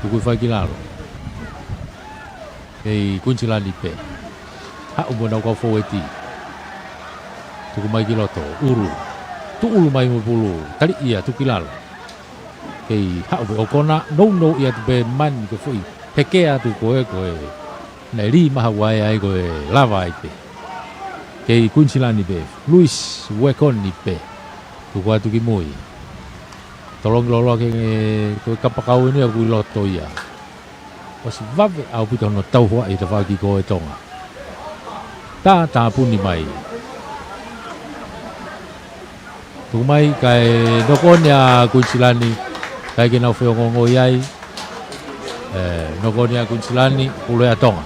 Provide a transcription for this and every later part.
tuku fai kilalo. Kei Kuncilani pe. Ha'u mo nau kau foweti. Tuku mai kiloto, uru. Tu ulu mai mo pulu, tali ia tu kilalo. Kei ha'u be okona, no ia tu be man ke fui. Hekea tu koe. Nei li maha wai ai koe lava ai pe. Kei Kuncilani pe, Luis Wekoni pe. Tuku atu ki mui. Tolong lolo ke koe kapakau ini aku loto ia. Osi vave au pito no tau hoa i te whaki koe tonga. Tā puni mai. Tuku mai kai nokonia Kuncilani kai ke nau whiongongo iai. Nokonia Kuncilani ulea tonga.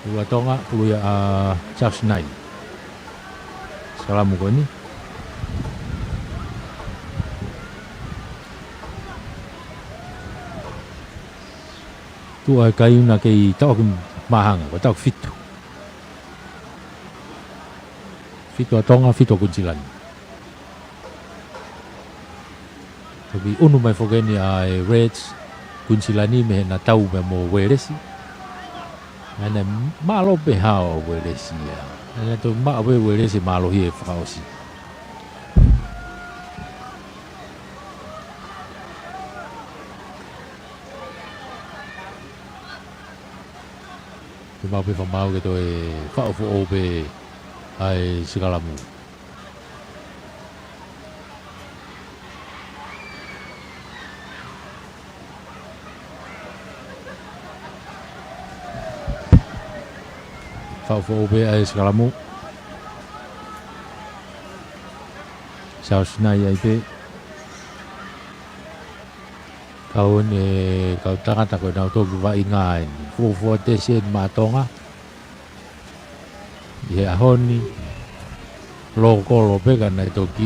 Ulea tonga ulea Charles Nai. Salamu ko ni. Tu ai kai una kei tau ki mahanga, ko tau fitu. Fitu atonga, fitu Kuncilani. Tapi unu mai fogeni ai Reds Kuncilani me na tau me mo weresi. Ana malo pe hao weresi ya. Ana to ma we weresi malo hi fausi. Te mau pe whamau ke toi whaofu o pe ai Sigalamu. Whaofu o pe ai Sigalamu. Charles Nai ai pe. Kau ni kau tangata ko na to wa ingai fu te sen matonga ye ahoni lo ko lo pega na toki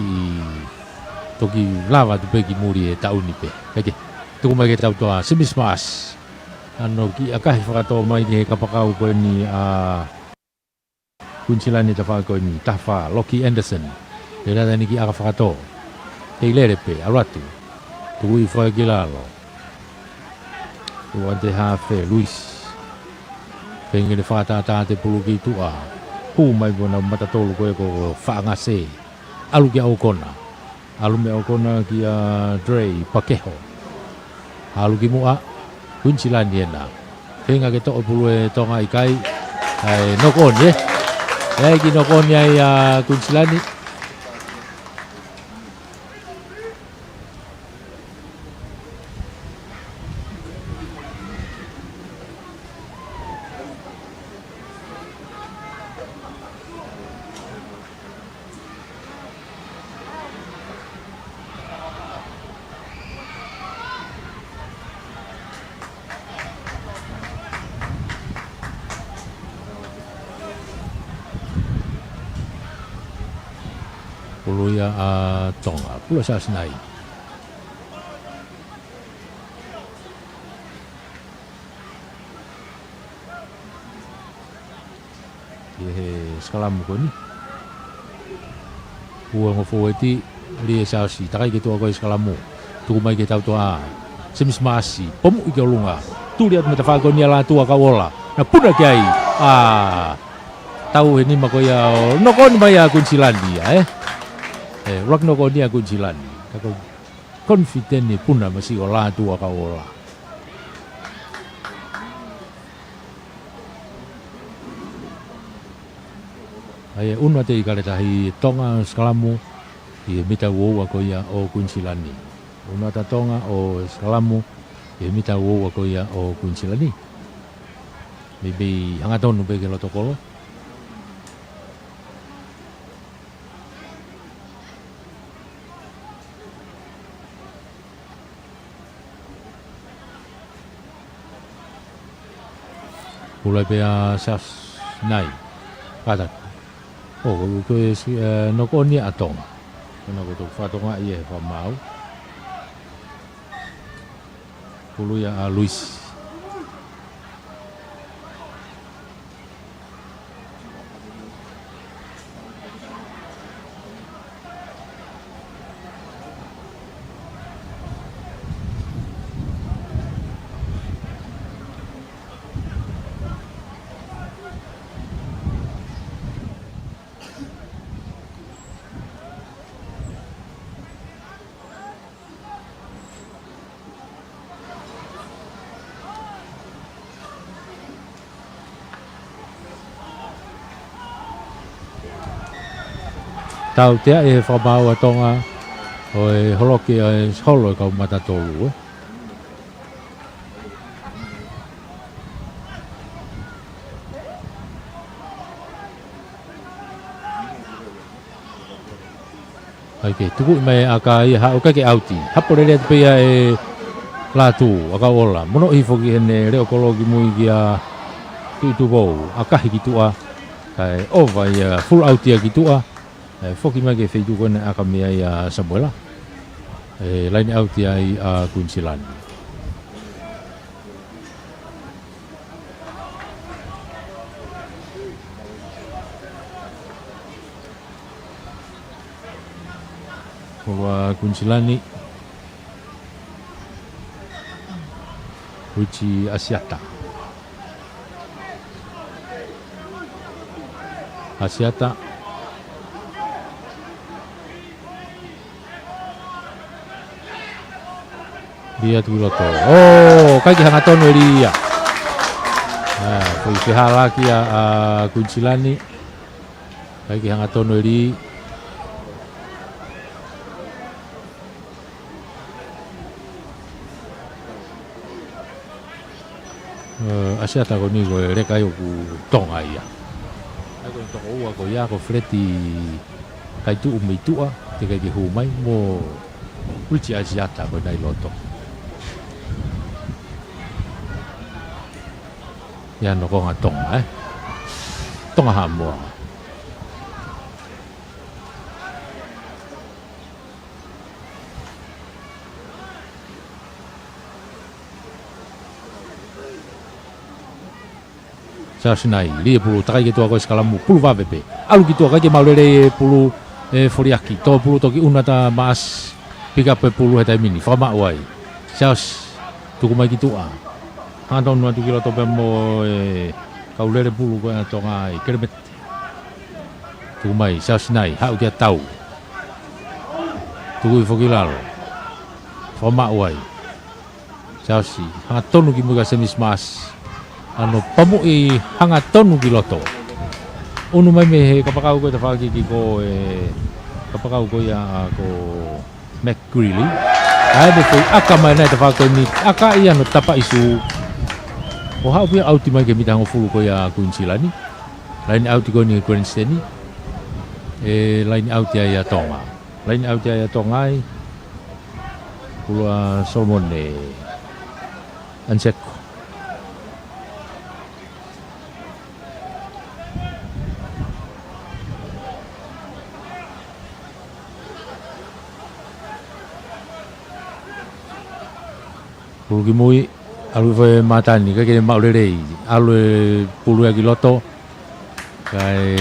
lava tu pegi muri e tauni pe keke tu mai ke tau to simismas ano ki akai fakato mai ni kapakau ko ni a Kuncilani ta fa ko ni tafa Loki Anderson de la ni ki aka fakato te lere pe alatu tu i fa gilalo Tuante hafe Luis pengen de fata te puluki tua hu mai bona mata tolu ko fa se alu ki okona alu me okona ki Dre Pakeho alu ki mua Kuncilani na penga ke to pulu tonga ikai ai nokon ye ai ki nokon ya Kuncilani pulu ya tonga pulu Charles Nai ye Sigalamu ko ni uang foweti li Charles takai ke tua ko Sigalamu tu mai ke tau tua semismasi pom i lunga tu lihat mata fa ko ni ala tua ka ola na puna kai tahu ini mako ya nokon baya Kuncilani ya Ragno ko dia Kuncilani. Kako confident ni puna masih olah tua ka olah. Ai unwa te ikale tahi tonga Sigalamu i mita wo ko ya o Kuncilani. Unwa ta tonga o Sigalamu i mita wo ko ya o Kuncilani. Bibi hangaton no pe ke lotokolo. Mulai pea Charles Nai kata ko no ko ni atong no ko to fatonga ie fa mau pulu ya Luis tau te e whamau a tonga o e holoke e holo e kau matatolu Ai tuku mai aka ia ha o ke auti hapore le pe e la tu aka ola mono I foki ene re okologi mui kia tu bo aka hikitua kai ova ia full auti kitua foki mai ke feitu kone aka mea ia Samuela lain auti ai a Kunsilan Kulua Kunsilani Uchi Asiata dia tu loto kai ki hanga tono ria foi se hala ki a Kunsilani kai ki hanga tono ri Asiata ko ni ko reka yo ku tonga ia ko tonga ua ko ia ko freti kai tu umitua te kai hu mai mo ulti Asiata ko dai loto ya no ko nga tonga ha mo sa sinai li pulu takai gitu ako skalamu pulu va pepe alu gitu ka ke maulele pulu foriaki to pulu toki unata mas pika pe pulu heta mini fama wai saus tuku mai gitu hanga no tu kilo to pe mo kaulele pulu ko to ngai kermet tuku mai sa sinai ha ukia tau tuku fokilalo fama wai saus hanga tonu ki muga semis mas ano pamu I hanga tonu ki loto unu mai me kapakau ko tafaki ki ko kapakau ko ya ko McGreely ai de ko aka mai na tafaki ni aka ia no tapa isu o ha pia auti mai ke mitango fulu ko ya Kunsilani lain auti ko ni Queensteni lain auti ya tonga lain auti ya tongai pulua Solomon Ansek Pulu ki mui alu fe matani kai ke maulele alu pulu ki loto kai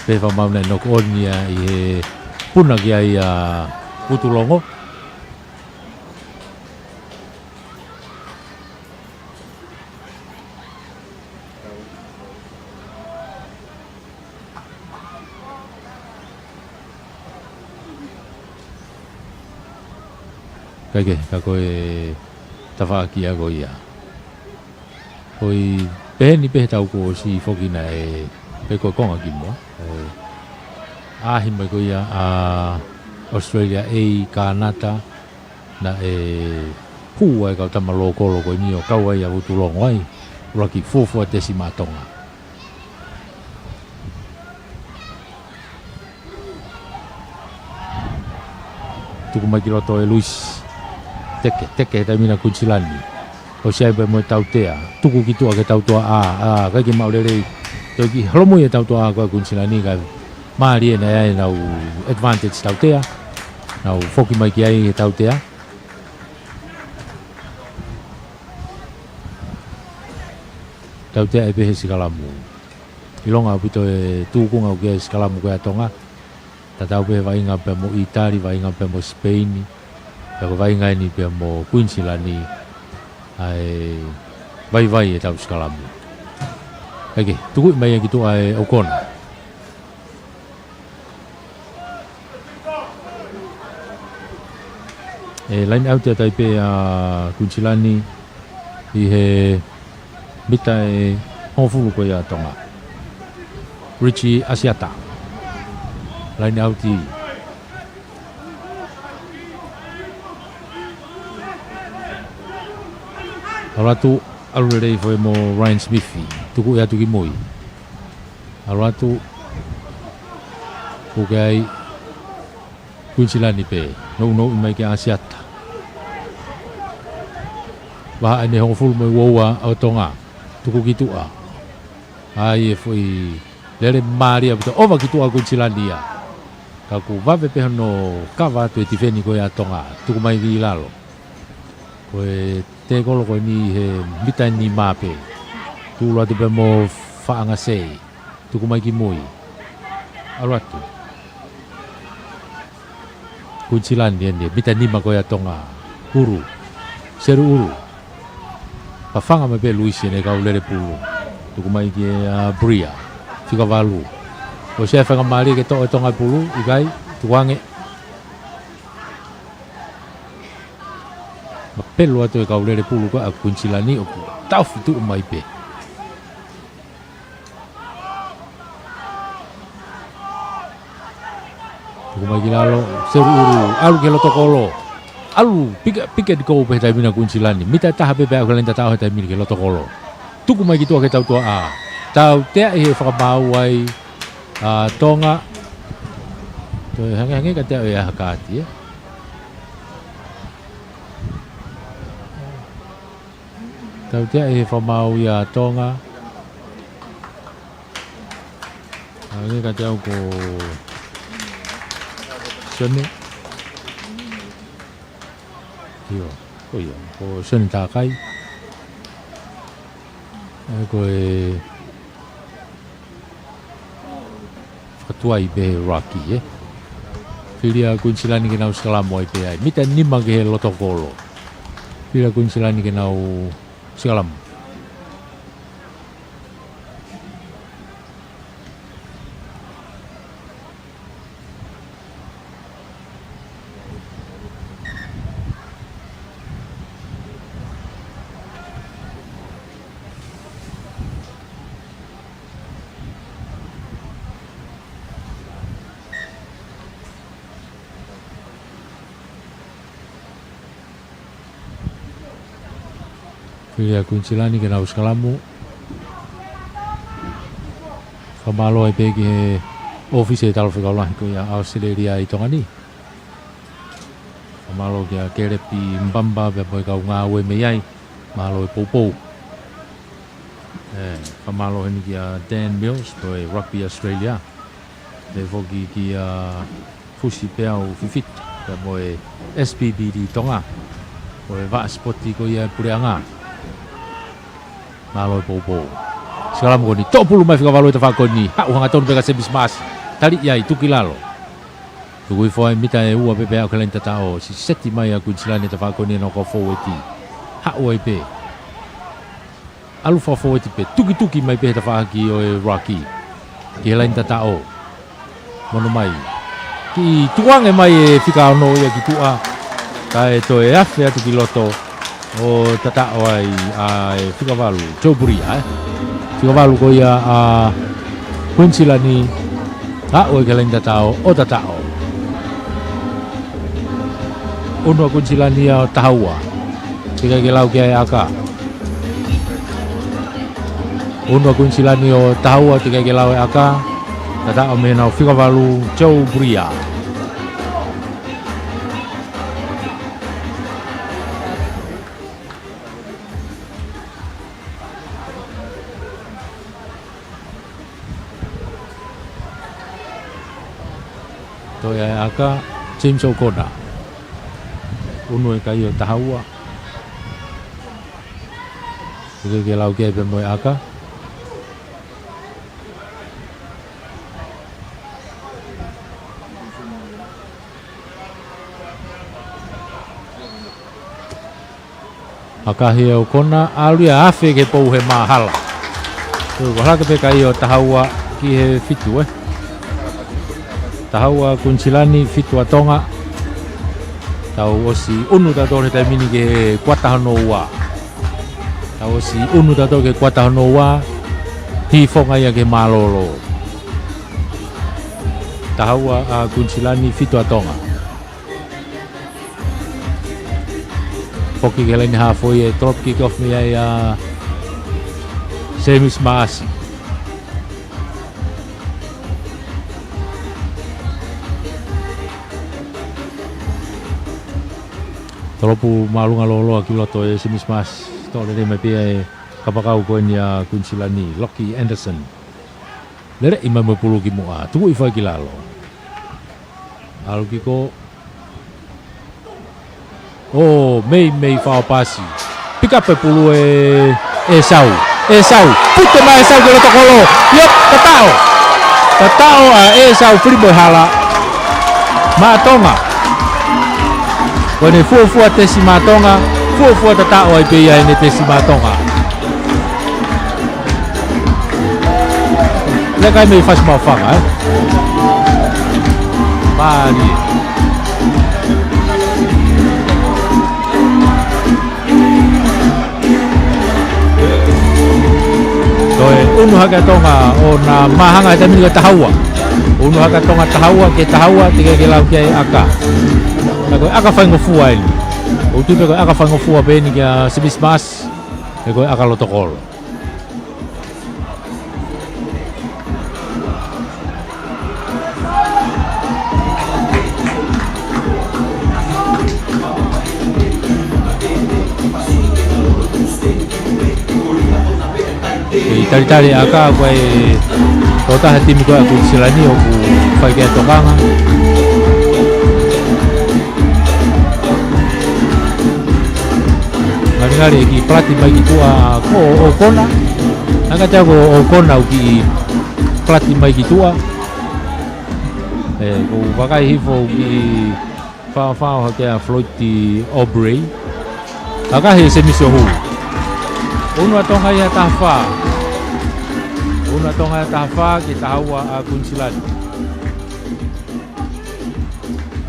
pe fa mau na no konia I puna ki ai putulongo kai ke ka ko tawhaki a ko ia. Hoi pehe ni pehe tau ko si whoki na pe ko konga ki mua. Ahi mai ko ia Australia Kanata na pua kau tamalo kolo ko ni o kau ai a utulongo ai. Ura ki fufu a tesi matonga. Tuku mai ki roto Luis. Teke tamina Kunsilani o sai be mo tautea tuku ki tua ke tautua ka ki maulele to ki hlomo e tautua ko Kunsilani ka mari na ai na advantage tautea na foki mai ki ai tautea e be sikalamu ilonga pito tuku ngau ke sikalamu ko atonga tatau be vai nga pe mo Itali vai nga pe mo Spain Ako vai ngai ni pe mo Kunsilani ai vai e tau skalamu. Ake, tuku mai gitu ai Okona. Lain out tai pe Kunsilani I he mitai hofulu ko ya tonga. Richie Asiata. line out i Alatu already foi mo Ryan Smith tuku ya tuki moi Alatu ugai Queensland pe no mai ke asiata ba ane hong full mo woa au tonga tuku kitua ai foi lele maria beto ova kitua Queensland dia kaku va pe no kava tu tifeni ko ya tonga tuku mai ki lalo ko te kolo ko ni he mita ni mape tu la de mo fa anga sei tu ko mai ki moi alatu Queensland dia ni mita ni ma ko ya tonga uru seru uru pa fanga me pe Luis ne ka ulere pulu tu ko mai ki bria fika valu o se fa mali ke to tonga pulu igai tu wange pelo atu ka ulere pulu ko Queensland ni o tau fitu mai pe ko mai gilalo seru uru alu ke lo tokolo alu pika di ko pe ta mina Queensland ni mita ta habe ba ko lenta ta ta mina ke lo tokolo tu ko mai gitu ke tau tua a tau te e fa ba wai tonga to hange ka te ya hakati tau te e whamau ia tonga hange ka te au ko Sone ko Sone Takai ko e whatuai be Rocky Filia Queensland ni kenau sekalamo ai pe ai mita nima ke lotokolo Filia Queensland ni kenau sekalam Filia Queensland ni kenau sekalamu Famalo ai pegi office talo fikaula ko ya Australia i tonga ni Famalo kia kerepi mbamba be boy ka nga we me ai malo e popo Famalo ni kia Dan Mills to Rugby Australia de fogi kia fusi pea o fifit be boy SPB di tonga boy va sporti ko ya pureanga malo popo sekarang ko ni to pulu mai fika valo te fa ko ni ha hanga ton pega sebis mas tali ya itu kilalo tu ko foi mita e ua pepe o kalenta tao si seti mai a Queensland te fa ko ni no ko forward ha oi pe alu fa forward pe tuki mai pe te fa ki o Rocky ki kalenta tao mono mai ki tuange mai e fika no ya ki tua kai to e afe atu piloto o tata ai ai fika valu Joburi fika valu ko ia Queensland ni o kelen tatao o tatao uno Queensland ni o tahaua fika ke lau ke aka uno Queensland ni o tahaua fika ke lau aka tata o mena fika valu Joburi to ya aka James O'Connor uno e kai o tahaua ke lau ke pe mo aka aka he O'Connor alia afe ke pou he mahala to wala ke pe kai o tahaua ki he fitu Tahaua Queensland ni fitu atonga tau osi unu tato he taimini ke kuata hanoa tau osi unu tato ke kuata hanoa hi fonga ia ke malolo tahaua a Kunsilani fito atonga. Poki ke laini hafoi e drop kick off mi ai a Semis Maasi. Tolopu malunga lolo ki loto e Semis Maasi. Tole re mai pia e kapakau ko ni a Kunsilani Lockie Anderson. Lere ima mo pulu ki mua. Tuku ifa ki lalo. Alu ki ko oh, Mei fao pasi. Pick up e pulu e Sau. Puto mai Sau ke loto kolo. Yep, tatao a Sau fribo hala. Matonga. Kone fua tesi matonga. Fua tatao ai pe ia ne tesi matonga. Lekai mei faz mafanga, Mari. Toi unu haka tonga o na mahanga te mini tahaua. Unu haka tonga tahaua ke tiga ke lau ke aka. Na ko aka fango fua ini. O tu ko aka fango fua be ni ke Semis Maasi. Ko aka lotokol. Tari aka koe kota hati mi koe Kunsilani o ku fai ke tokanga. Ngari ki plati mai ki tua ko Okona. Anga tago Okona ki plati mai ki tua. Ko wakai hifo ki fa ke Floyd Aubrey. Aka he semisohu. Uno atonga ia tafa. Una tonga tafa ki tahaua a Kunsilani.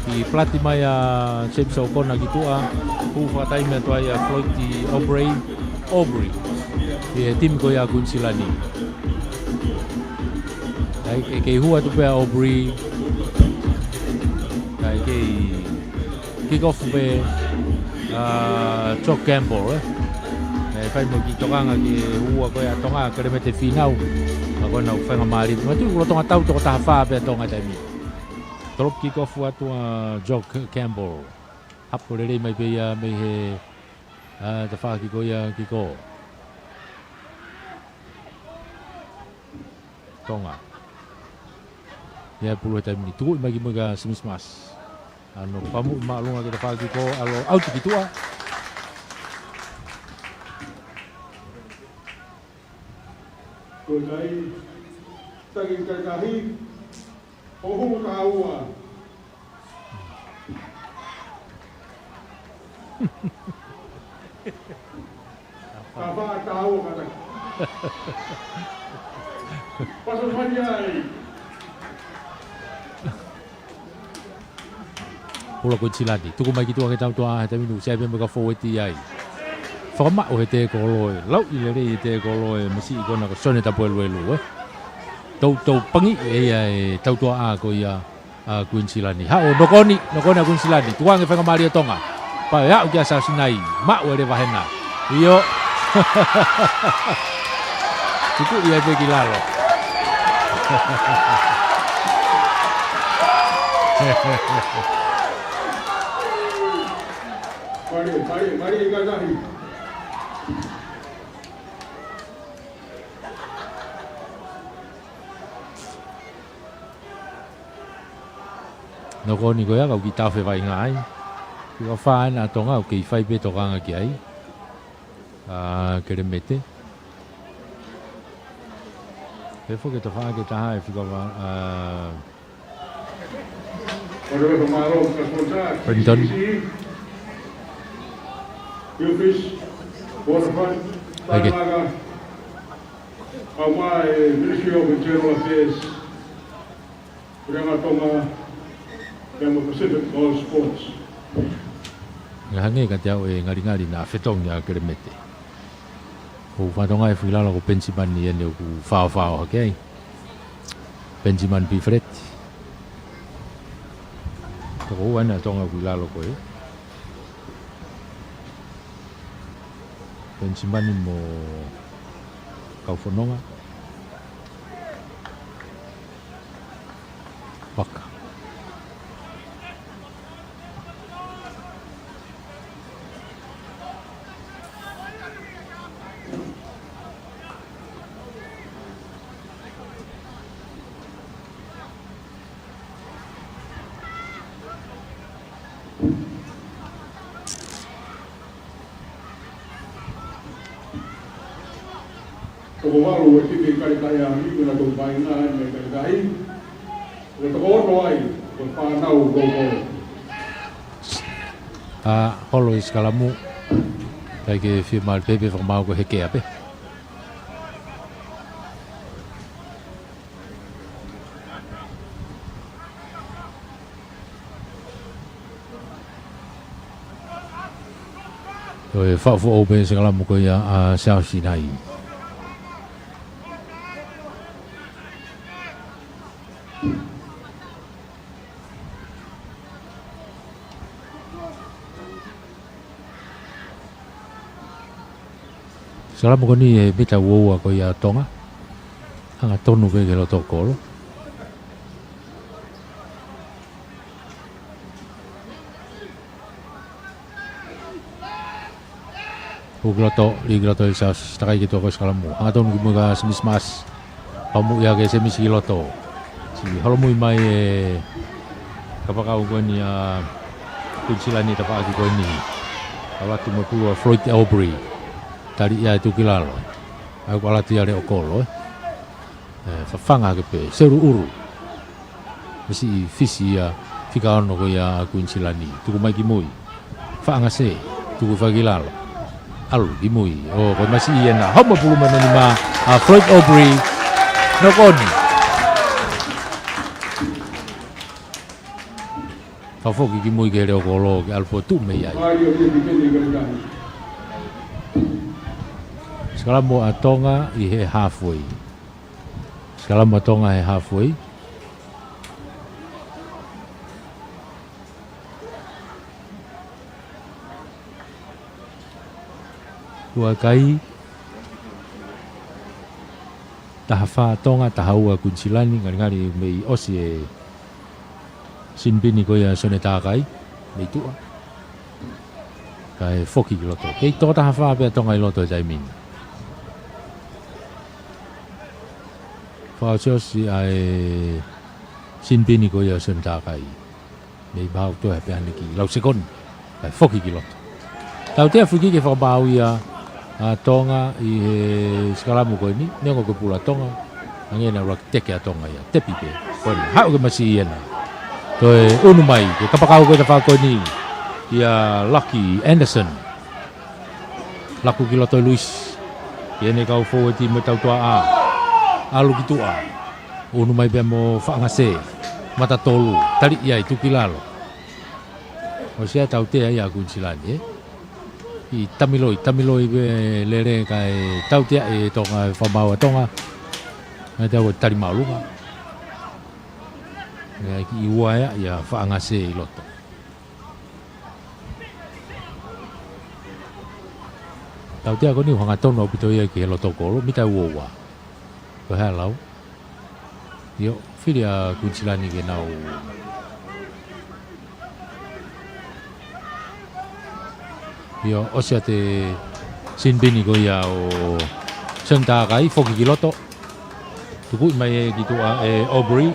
Ki plati mai a James Okona gitu a ufa taime toa ia Floyd Aubrey. Ki tim ko ia Kunsilani. Dai ke hua tu pe Aubrey. Dai ke kick off pe Jock Campbell fai mo ki tokanga ki hua ko ia tonga ke remete finau. Ako na ufenga mali. Matu ko tonga tau to tafa pe tonga tami. Drop kick off atu Jock Campbell. Hapo rere mai pe ia me he tafa ki ko ia ki ko. Tonga. Ya pulu tami tu mai ki mo ga Semis Maasi. Ano pamu malunga ke tafa ki ko alo out ki tua. Kulai taging kakahi ohong kaua. Apa tahu kata. Pasal manjai. Pula Kunsilani, tuku mai ki tua ke tau tua tami nu sai pe mo ka forward ai. Whakama o he te koloi, lau I lere I te koloi, masi I kona ko sone tapu elu Tau pangi e tau tua a ko ia Kunsilani. Hao nokoni a Kunsilani, tuang e whakamari o tonga. Pa ya o kia sasinai, ma o ere wahena. Iyo. Tuku ia pe ki lalo. Mari kakahi. Nokoni ko ia kau ki tawhi vai ngai. Ki ka whae na tonga o ki whai pe tokanga ki ai. Kere mete. He fo ke to whae ke taha e whika Brenton. Billfish, Waterfront, Taimanga, Hawaii Ministry of Internal Affairs, Rangatonga, and Pacific All Sports. Ngahange ka te au e ngari na whetong ia kere mete. Ko whatonga e whilala ko Pensiman ni ene o ku whao hake ai. Pensiman Bifret. Toko wana tonga kuilalo koe. Pensimbani mo kaufononga. Waka. Toko walu e tiki karikai a miku na toko painga me karikai. O toko ono ai, o whanau koko. Holo i skalamu. Kai ke whima pepe whakamau ko heke ape. Toi whaafu o pe skalamu ko ia a South Sinai. Salamu ko ni e bita woua ko ia tonga. Anga tonu ke lo tokolo. Ugloto, ligloto sa takai gitu ko salamu. Anga tonu ki mga simismas. Pamu ia ke semis giloto. Si holomu mai kapakau ko ni kunsilani tapaki ko ni. Awatu mo pu Floyd Aubrey. Tari ia itu kilalo. Aku alati ale okolo. Fafanga ke pe seru uru. Mesi fisi ya fika ono ko ya kunsilani. Tuku mai kimui. Fanga se tuku fagilalo. Alu kimui. Oh ko masih iya na. Homo pulu mananima Floyd Aubrey. Nokoni. Fafoki kimui ke le okolo ke alpo tu me ya. Ai o tiki karikai. Sekarang mo atonga i he halfway. Sekarang mo atonga he halfway. Kua kai. Tahafa atonga tahaua kunsilani ngari-ngari mei osi e sinbini ko ya soneta kai. Mei tua. Kai foki loto. Kei to tahafa pe atonga i loto jaimin. Fausiosi ai sinbini ko ya soneta kai. Mei bau to e pe aniki. Lau sekon. Kai foki ki loto. Tau te fuki ke whabau ia tonga i he skalamu ko ini. Nengo ko pula tonga. Angena rak teke a tonga ia. Tepi pe. Koni. Hau ke masi iena. Toi unu mai. Ke kapakau ko ta whako ni. Ia Lucky Anderson. Laku ki loto Luis. Iene kau forward mo tau tua a. Alu ki tua. Unu mai pe mo whaangase. Mata tolu. Tali ia itu kilalo. O sia tau te ia kunsilani I tamiloi be lere kai tau te e tonga whamau tonga. Ngai tau tari maulunga. Ngai ki iua ia whaangase I loto. Tau te ako ni hanga tono pito ia ki he loto kolo. Mita uowa. Ko hea lau. Yo, whiria kunsilani ke nau. Yo, osia te sinbini ko ia o senta kai foki ki loto. Tuku mai gitu Aubrey.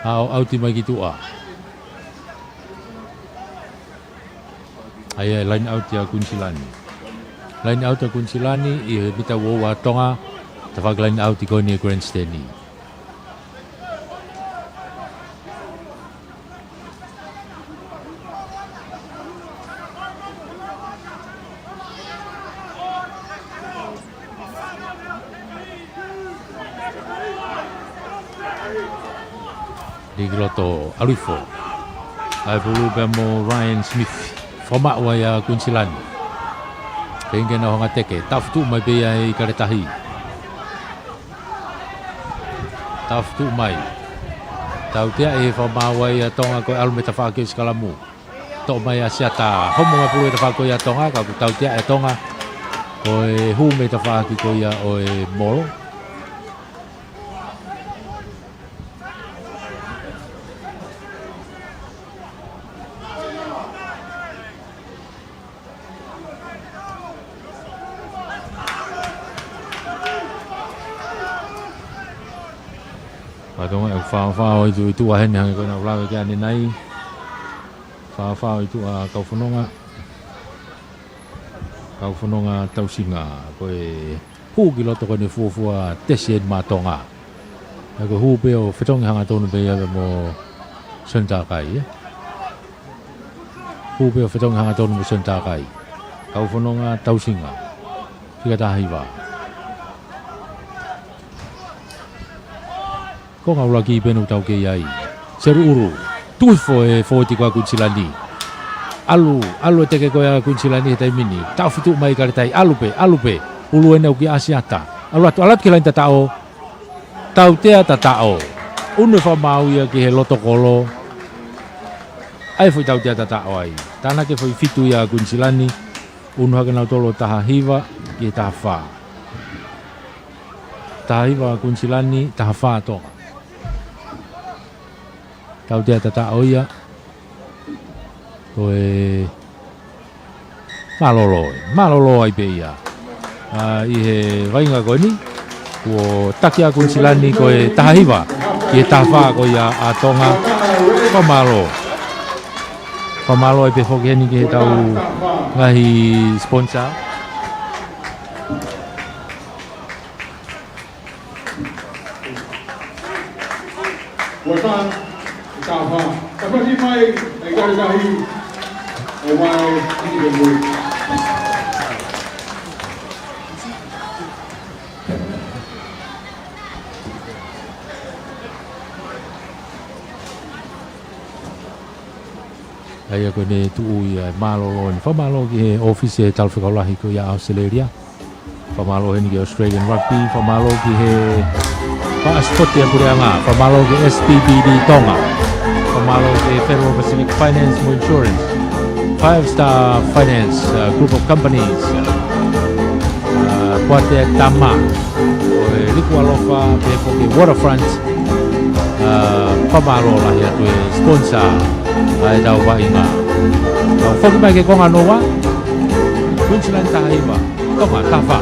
Au ti mai gitu Ai line out ya kunsilani. Line out ya kunsilani I bita wo tonga tafag line out ko ni grandstand ni. Ligloto Alifo. Ai bulu bemo Ryan Smith. Foma wa ya kunsilani. Pengen na honga teke. Taftu mai be ai karetahi. Taftu mai. Tau tia e whamawai a tonga koe alu me tawhake skalamu. Tō mai a siata homo mai pulu e tawhako i a tonga, ka ku tau tia e tonga. Koe hu me tawhake koe ia o e moro. Tonga e whawhao i tu a hene hangi koe na ulawe kia ane nei. Whawhao i tu a kauwhanonga. Kauwhanonga tausinga koe hū ki loto koe ne fuafua tesi en mātonga. E koe hū peo whetongi hanga tonu pe ia mo Sentakai. Hū peo whetongi hanga tonu mo Sentakai. Kauwhanonga tausinga. Tika tahiwa. Ko ngau lagi benu tau ke iai. Seru uru. Tui fo ti kwa kunsilani. Alu te ke koe kunsilani tai mini. Tau fitu mai kare tai alu pe. Ulu ene uki asiata. Alat ke lain tatao. Tau tea tatao. Unu fa mau ia ki he loto kolo. Ai foi tau tea tatao ai. Tana ke foi fitu ia kunsilani. Unu hake nau tolo taha hiva ki taha wha. Taha hiva kunsilani taha wha tonga. Tau tea tatao ia. Koe malolo ai pe ia. I he vainga koe ni. Ko taki a kunsilani koe tahiwa. Ki he taha koe ia a tonga. Whamalo ai pe whoki heni ki he tau ngahi sponsor. Wata kafa kapasi mai negara kahi awal ini dulu. Ai ko ne tu ia malo ni famalo ki office tal fikolahi ko ya Australia. Famalo ni Australian rugby, famalo ki he Passport yang Purianga, famalo ke SPBD Tonga, famalo ke Federal Pacific Finance Insurance, 5-star finance group of companies, Kuate Tama, Liku Alofa, ke Waterfront, famalo lah ya tu sponsor, ai tau vainga. Tau foki mai ke konga noa, Queensland tahiwa, Tonga tafa.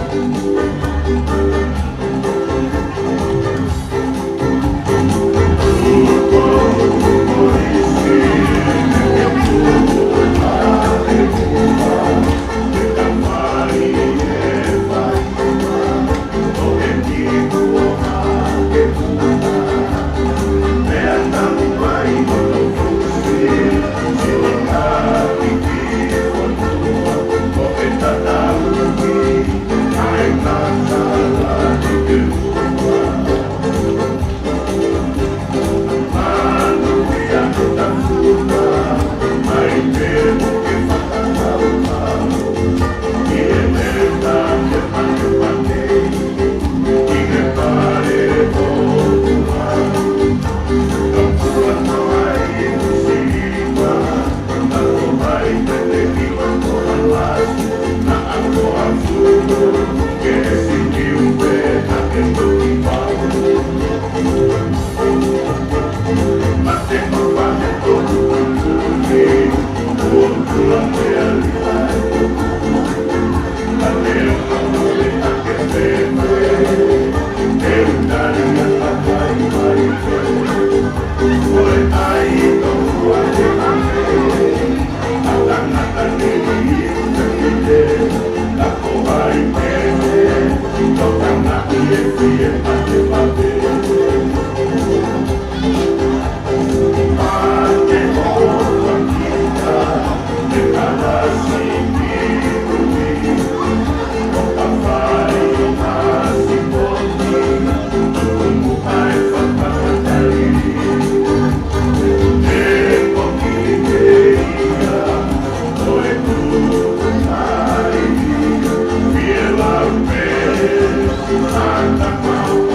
Santa Claus.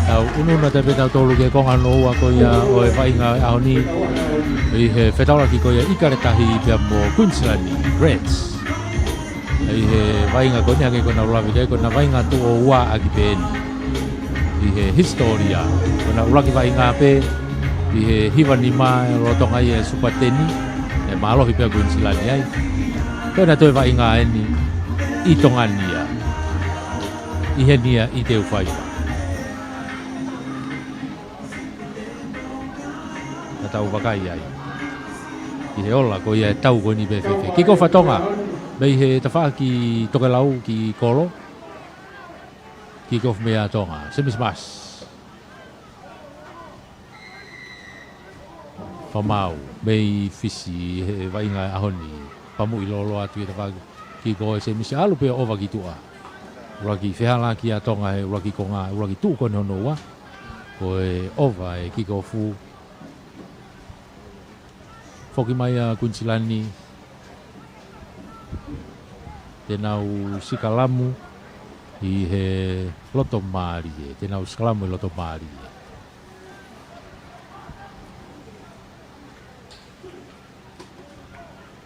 Tau unu na te petau tolu ke konga no ko ia o e whainga au ni i he whetala ki ko ia ikaretahi pia mo Queensland Reds. I he whainga ko ni hake ko na ulawi ke ko na whainga tu o ua aki pēni. I he historia ko na ulaki whainga pe i he hiwa ni maa rotonga i e supateni e maalohi pia Queensland ai. Ko na toi whainga eni i tonga nia. I he nia i te uwhainga. Tau wakai ai. I he ola ko ia tau ko ni befefe. Ki ko whatonga. Mei he tawha ki tokelau ki kolo. Ki ko mea tonga. Semis mas. Whamau. Mei fisi he wainga ahoni. Pamu i lolo atu i tawha ki ko e semis alu pia ova ki tua. Uraki whihala ki a tonga he uraki ko ngā. Uraki tū kone hono ua. Ko e ova e ki ko fu. Foki mai a Queenslandi tenau sikalamu i he loto maari e. Tenau sikalamu i loto maari e.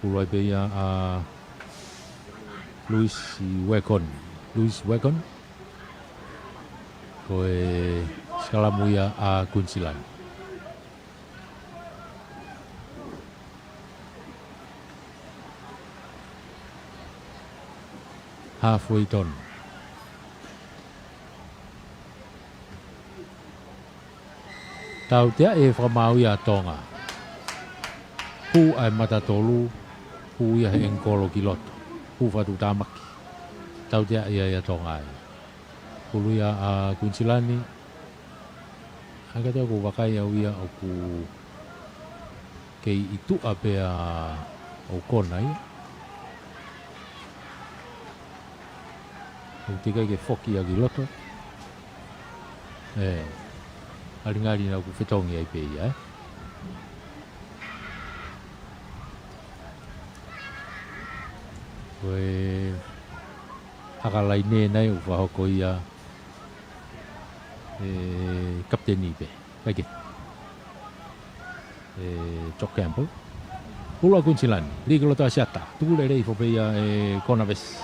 Pulai pe ia a Louis Wekon ko e sikalamu ia a Queenslandi. Halfway ton. Tau tea e whamau ia tonga. Hu ai matatolu, hu ia he engkolo ki loto. Hu whatu tamaki. Tau tea ia tonga ai. Hulu ia a Queenslandi. Haka tau ku wakai au ia o ku kei itu ape a o kona ia. Tikai ke foki agi loto. Aringari na ku whetongi ai pe ia. Koe akalai ne nai u whahoko ia kapteni pe. Kaike. Jock Campbell. Pula Queensland. Liga loto asiata. Tukule rei fo pe ia Konaves.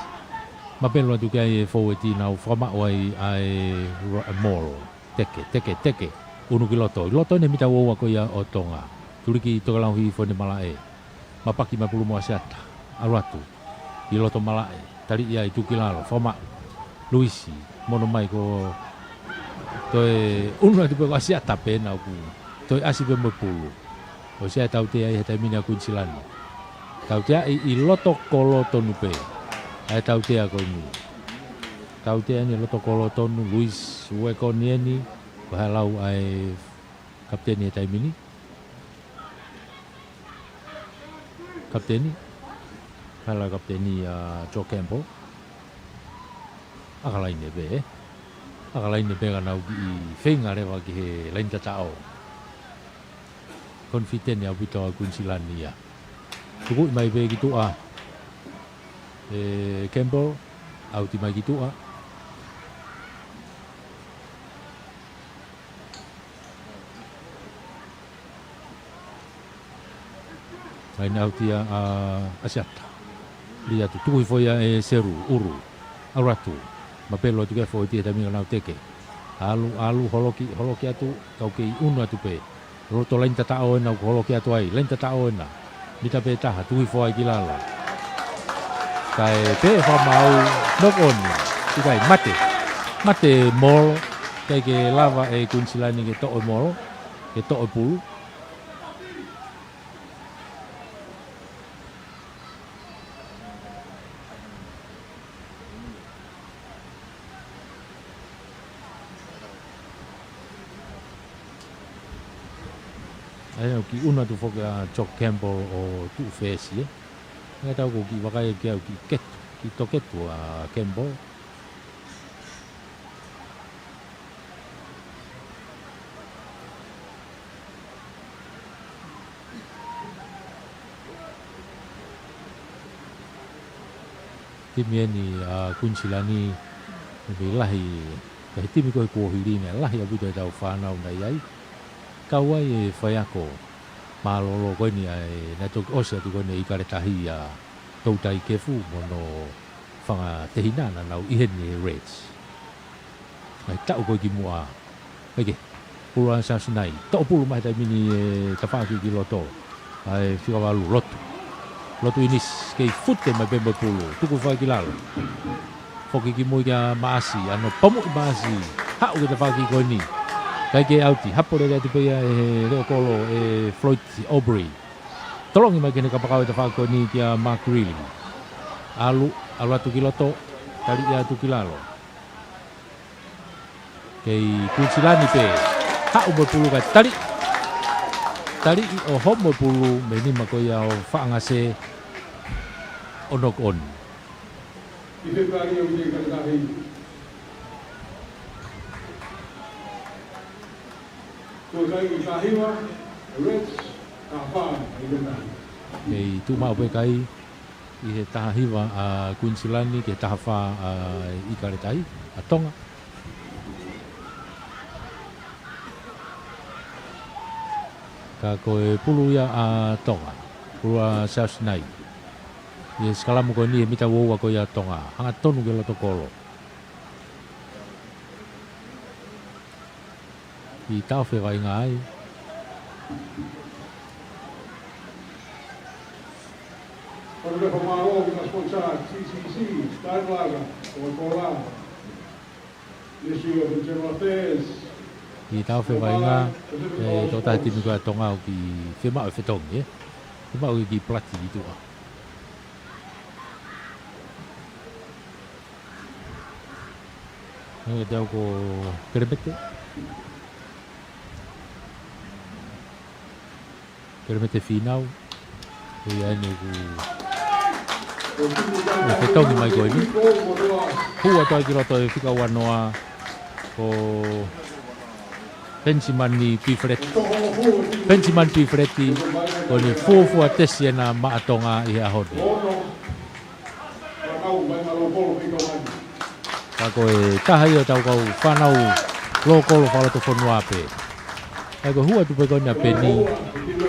Mapelo tu kai forward na forma oi ai moro teke 1 kiloto loto ne mita wo ko ya otonga tuliki to lang hi fo ne malae mapaki mapulu mo asiata alwatu di loto malae tali ya itu kilalo forma Luisi mono mai ko to uno tu ko asiata pena ku to asibe mo pulu o sia tau te ai heta mina Queensland tau te i loto kolo tonu pe. Ai tau te ako ni. Tau te ani loto kolo tonu Louis Wekon ni bahalau ai kapteni tai mini. Kapteni. Hala kapteni Jock Campbell. Akalai ne be. Akalai ne be kana i fenga rewa ki he lain tatao. Confident ya bito Queensland ya. Tuku mai be gitu Campbell au ti mai gitu ai nau tia asiata dia tu tui foi seru uru aratu mapelo tu ke foi tia tamina nau teke alu holoki atu kau ke unu atu pe roto lain tatao na holoki atu ai lain tatao na mita pe taha tui foi kilala kai pe fa mau nok on kai mate molo kai ke lava Queensland ke to molo ke to pulu ai ki una tu foka Jock Campbell o tu fesi ngai tau ko ki wakai ki toketu a Campbell timi ni kunsilani bilahi kai timi ko hili ne lahi abu do tau whanau nei ai kawai e whaiako malolo koe ni ai na tok osia tu koe ni i karetahi a tautai kefu mono whanga te hinana nau ihen ni Reds mai tau koe ki mua Oke, puluhan sa sinai. Tau puluh mai tai mini tafaki ki loto. Ai fica walu loto. Loto inis kei fute mai bembo pulu. Tuku fa ki lalo. Foki ki mo ya maasi, ano pamu maasi. Hau ke tafaki ko ni. Kai ke auti, hapo de te pe e kolo Floyd Aubrey. Tolong mai kene kapakau tafaki ko ni kia Mark Reilly. Alu atu ki loto. Kali ya tu ki lalo. Kei kunsilani pe hau berpulu kai tali o hom berpulu meni makoya o whaangase onok on. I Februari o te karetahi. Ko kai i Tahiwa, Reds, ka wha i Februari. Kei tu mau pe kai i he tahiwa a kunsilani ke tahawa i karetahi a Tonga. Ka koe pulu ia a Tonga, pulu a South Sinai. Ia skalamu koe ni e mita woua koe ia Tonga, hanga tonu ke loto kolo. I tau whewai ngā ai. Ono le whamaro ki ma sponsor TCC, Steinlager, o Kola. Ministry of Internal Affairs. I tau whewai ngā, tō tahi timi koe a Tonga o ki whemau e whetongi, e. Whemau ki plati i tua. Ngai tau ko Keremete. Keremete whinau. Hei aine ku e whetongi mai koe ni. Hua toi ki roto e whika wanoa ko Pensimani Pifreti. Pensiman Pifreti ko ni fuafua tesi na maatonga i ahodi. Ka koe tahai o tau kau whanau lokolo whalato whanua pe. Ka koe hua tupe koe na peni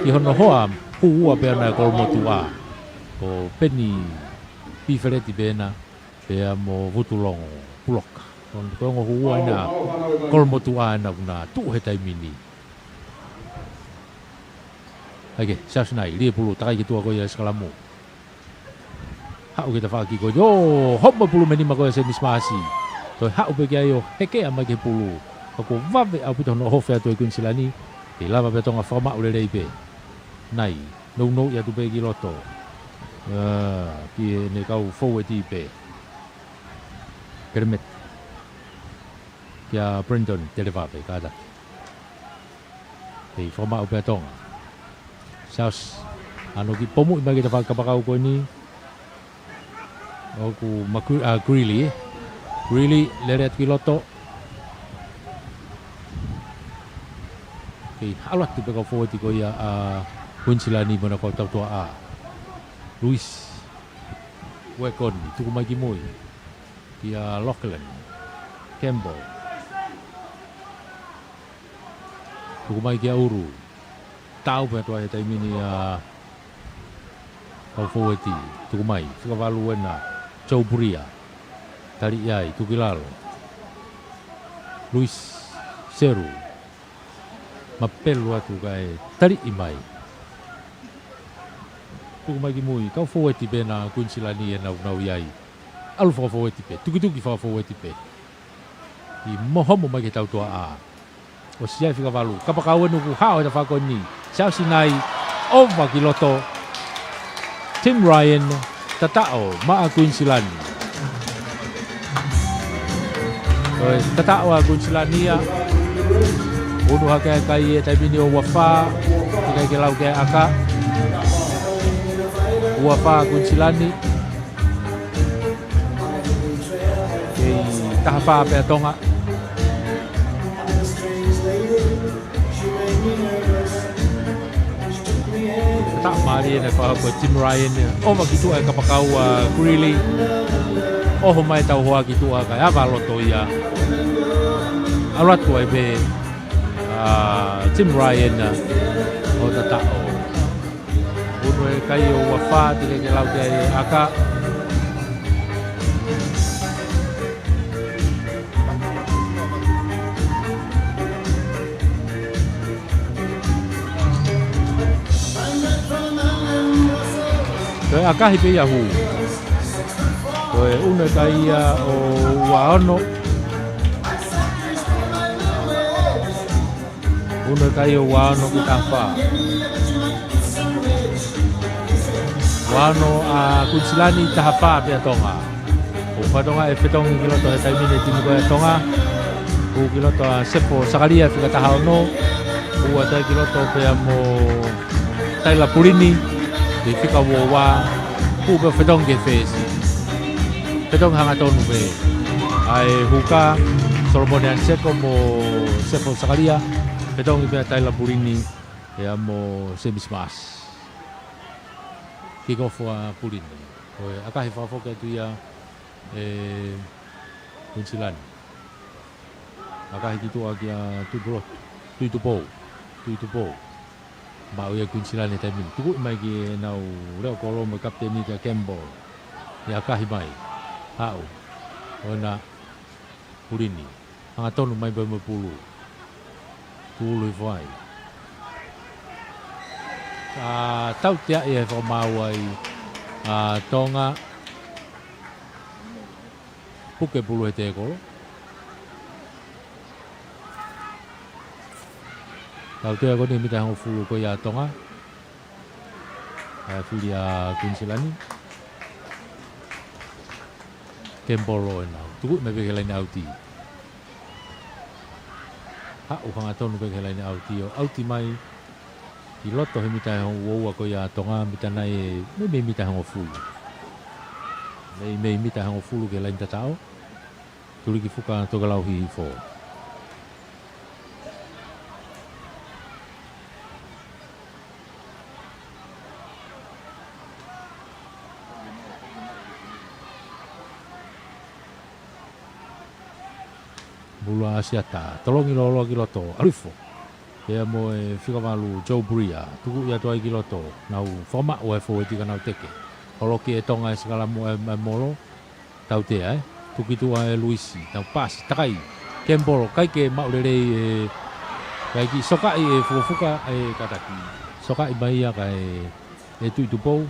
i hono hoa hua pe ana kolmotu a. Ko peni Pifreti pena pea mo vutulongo puloka. Ko ngo hua ina kolmotu a na kuna tu he tai mini. Ake, Sasunai, lia pulu takai ki tua koe ia skalamu. Hau kita whaki koe, yo, homa pulu meni ma koe se nismasi. Toi hau pe kia yo, heke ama ke pulu. Kako wawe au pito no hofe atu e kunsilani, te lava pe tonga whama ule reipe. Nai, nou ia tu pe ki loto. Ki ne kau fau e ti pe. Kermet. Kia Brendan telewape kada. Te whama au pe tonga. Saus, ano ki pomu ima kita whakapakau koe ni. O ku Greeley. Greeley, lere atu ki loto. Kei halat tu pekau forward ko ia Kunsilani mana kau tau tua a. Luis Wekon, tuku mai ki moi. Kia Lachlan. Campbell. Tuku mai ki Auru. Tau pe tua he taimini kau forward tuku mai. Tuka walu wena. Joe Buria. Tali iai, tuki lalo. Luis Seru. Mapelu atu kai tali imai. Tuku mai ki mui, kau faweti pe na Kunsilani e nau iai. Alu faweti pe, tuki faweti pe. I mohomo mai ki tau tua a. O siai fika walu, kapakau anu ku hao e ta whakoni. Sasunai, ova ki loto. Tim Ryan, tatao, maa Kunsilani. Tatao a Kunsilani a. Unu hake kai e taimini o wafa. Ikai ke lau ke aka. Wafa Kunsilani. Kei tahapa pe tonga. tak mari na ko Tim Ryan o magitu ai kapakau Greeley o mai tau hoa gitu ka ava loto ia alatu ai be Tim Ryan o tata o uno e kai o wafa te ke lau te aka Koe akahi pe iahu. Koe une kai o waono. Une kai o waono ki tawha. Waono a Kunsilani taha wha pe tonga. O whatonga e whetongi ki loto he taimine tini koe tonga. O ki loto a sepo sakaria whika taha ono. O a tai ki loto pe mo Taila Purini. Di fika wa ku be fedong ge face fedong hanga tonu be ai huka Solomonian seko mo sepo sakaria fedong be Taila Purini ya mo semismas kiko fo Purini o aka hifa fo ke tu ya Kunsilani aka hitu agia tu bro tu po mau ia Kunsilani taimi tuku mai ki nau reo kolo mo kapteni ka Campbell ya kahi mai hau ona Purini anga tonu mai ba mo pulu vai tau tia e fo mau ai tonga puke pulu te kolo Tau te ko ni mita hang fulu ko ya tonga. Filia Kunsilani. Kembolo na. Tu me be lain auti. Ha o hanga tonu be lain auti o auti mai. I loto he mita hang wo ko ya tonga mita nai me mita hang fulu. Me mita hang fulu ke lain tatao. Tuli ki fuka to galau hi fo. Bula asiata, tolongi lolo kiloto, alifo. Ia mo e whikamalu Joe Bria, tuku ia toai kiloto, nau whama o e fōeti ka nau teke. Holoki e tonga e sakala mo e molo, tau te tuki tua e Luisi, tau pasi, takai, Kembolo, kai ke maurerei e, kai ki sokai e fufuka e kataki. Sokai mai ia ka e tuitupou,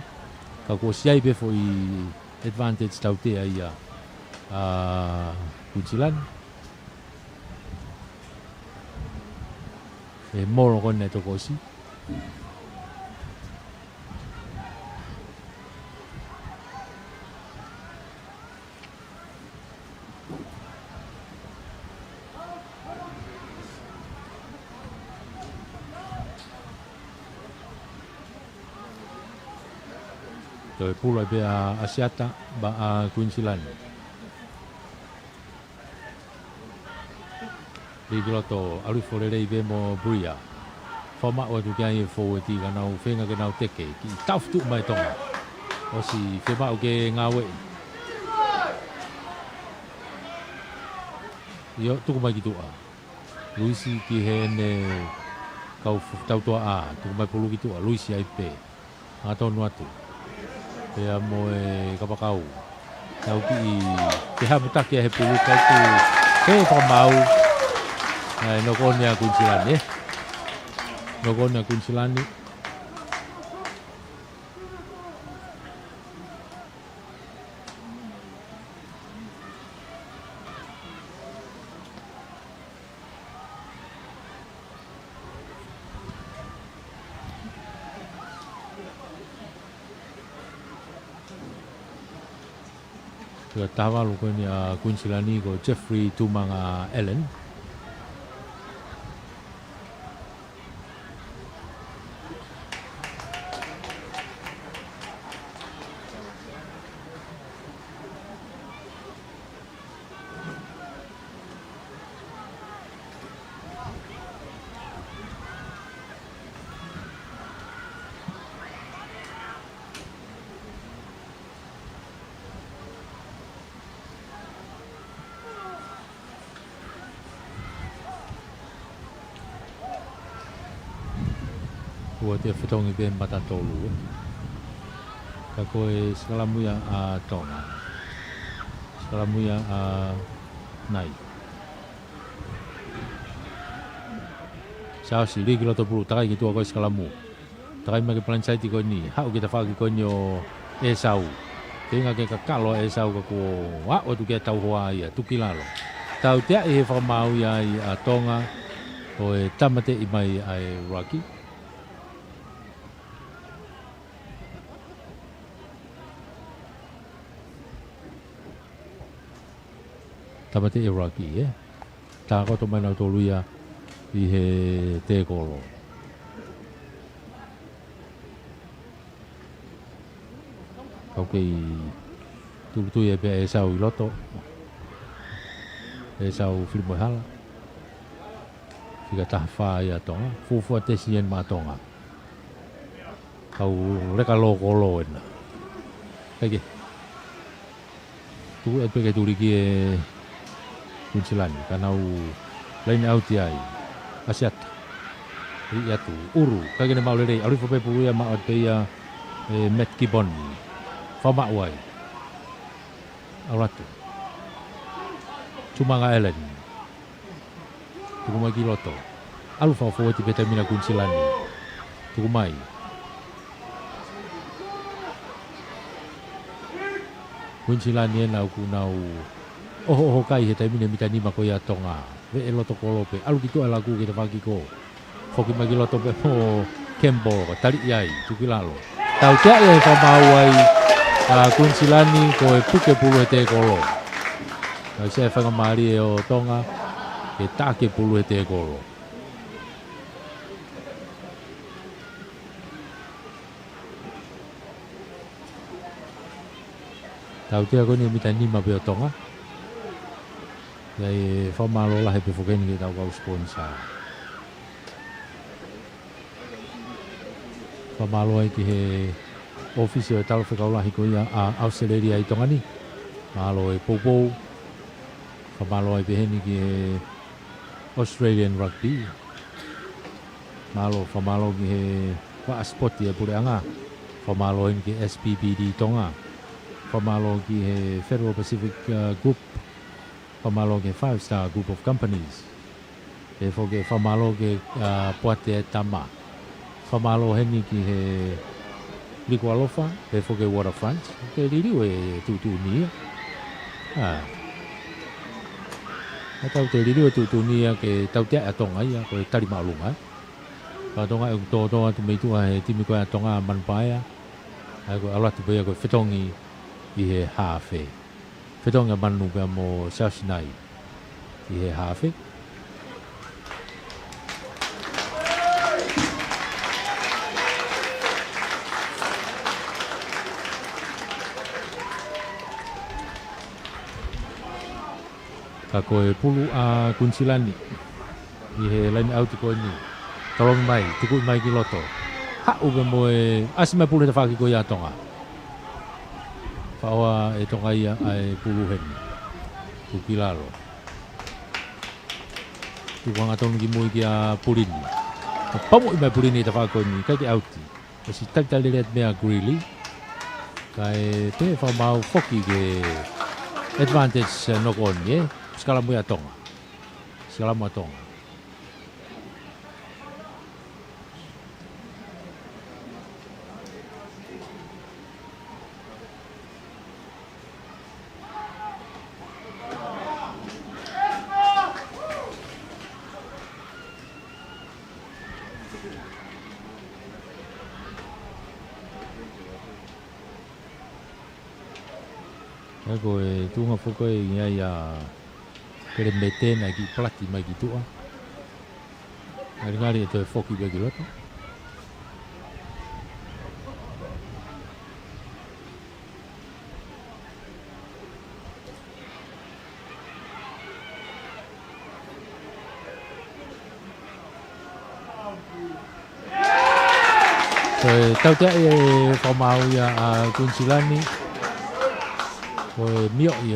ka ko siai pe fo i advantage tau te ia Kunsilani. E moro kone toko si. Toi pula pe asiata ba Kunsilani. Di gloto alifo le rei mo Bria. Fama o tu kai fo ti ka nau fenga ke nau teke ki taftu mai tonga. O si fema o ke ngawe. Yo tu mai ki tu a. Luisi ki hene kau tau to a tu mai pulu ki tu a Luisi ai pe. Ato no atu. Pe mo e kapakau. Tau ki te ha puta ke he pulu ka tu. Ke ko mau no konia Kunsilani no konia Kunsilani tawa lo konia Kunsilani ko Jeffrey Tumanga Allen Ua te whetongi pe matatolu. Ka koe skalamuia a Tonga. Skalamuia a Nai. Sao si ligi loto pulu takai ki tua koe skalamu. Takai maki plansaiti koe ni. Hau kita whaki koe ni o Esau. Tenga ke kakalo Esau ka ko wa o tu ke tau hoa ia tukilalo. Tau tea e whamau ia i a Tonga o e tamate i mai ai Rocky. Tamate e Rocky, Tā koto mai nau tōlu ia i he te kolo. Kau kei tūtui e pia e sau i loto. E sau whirimo hala. Whika taha whaa i a Tonga. Fufua tesi en mā Tonga. Kau reka loko lo ena. Keke. Tu e peke turiki e Kunsilani. Kanau lain au ti ai. Asiata. I atu. Uru. Kake ne maulere. Aurifo pe puru ia maa te ia Matt Gibbon. Whama uai. Auratu. Tumanga Ellen. Tukumai ki loto. Alu whawhau ti peta mina Kunsilani. Tukumai. Kunsilani e nau kunau oho kai he taimine mita nima ko ia Tonga. Ve e loto kolope. Alu ki tua lagu kita whaki ko. Hoki magi loto pe mo Campbell. Tari iai. Tukilalo. Tau tea e whamau ai Kunsilani ko e puke pulu he te kolo. Tau se e whangamari e o Tonga. E take pulu he te kolo. Tau tea koni mita nima pe o Tonga. Iai whamalo lahe pe whokeni ki tau kau sponsor. Whamalo ai ki he ofisi o e talo whekau lahi ko ia a Australia i Tonga ni. Malo e Poupou. Whamalo ai pe heni ki he Australian Rugby. Malo whamalo ki he Spoti e Pureanga. Whamalo heni ki SPPD Tonga. Whamalo ki he Federal Pacific Group. Whamalo ke 5-star group of companies. E whoke whamalo ke Puate e Tama. Whamalo heni ki he Likualofa. E whoke Waterfront. Ke ririu e tutu nia. Tau te ririu e tutu nia ke tau tea a Tonga ia. Ko e tari maalunga. Ka Tonga e tō atu meitua he timi koe a Tonga manpaia. Ai ko alatu pia ko whetongi i he hawhe. Whetonga manu pia mo South Sinai i he hawhe. Ka koe pulu a Kunsilani i he laini auti koe ni. Tolong mai, tuku mai ki loto. Hau pe mo e asima pulu te whaki koe a Tonga. Whaoa e Tonga ia ai pulu heni. Tukilalo. Tukuanga tonu ki mui ki a Purini. Pamu i mai Purini te whaki koe ni, kai te auti. Kasi talitali ret mea Greeley. Kai te whamau whoki ke advantage nokoni skala mui a Tonga. Skala mui a Tonga. Ko e tunga whuko e ngia ia kere mete na ki plati mai ki tua. Ngari e toi whoki begi loto. So tau tea e whamau ia a Kunsilani. Ko mio i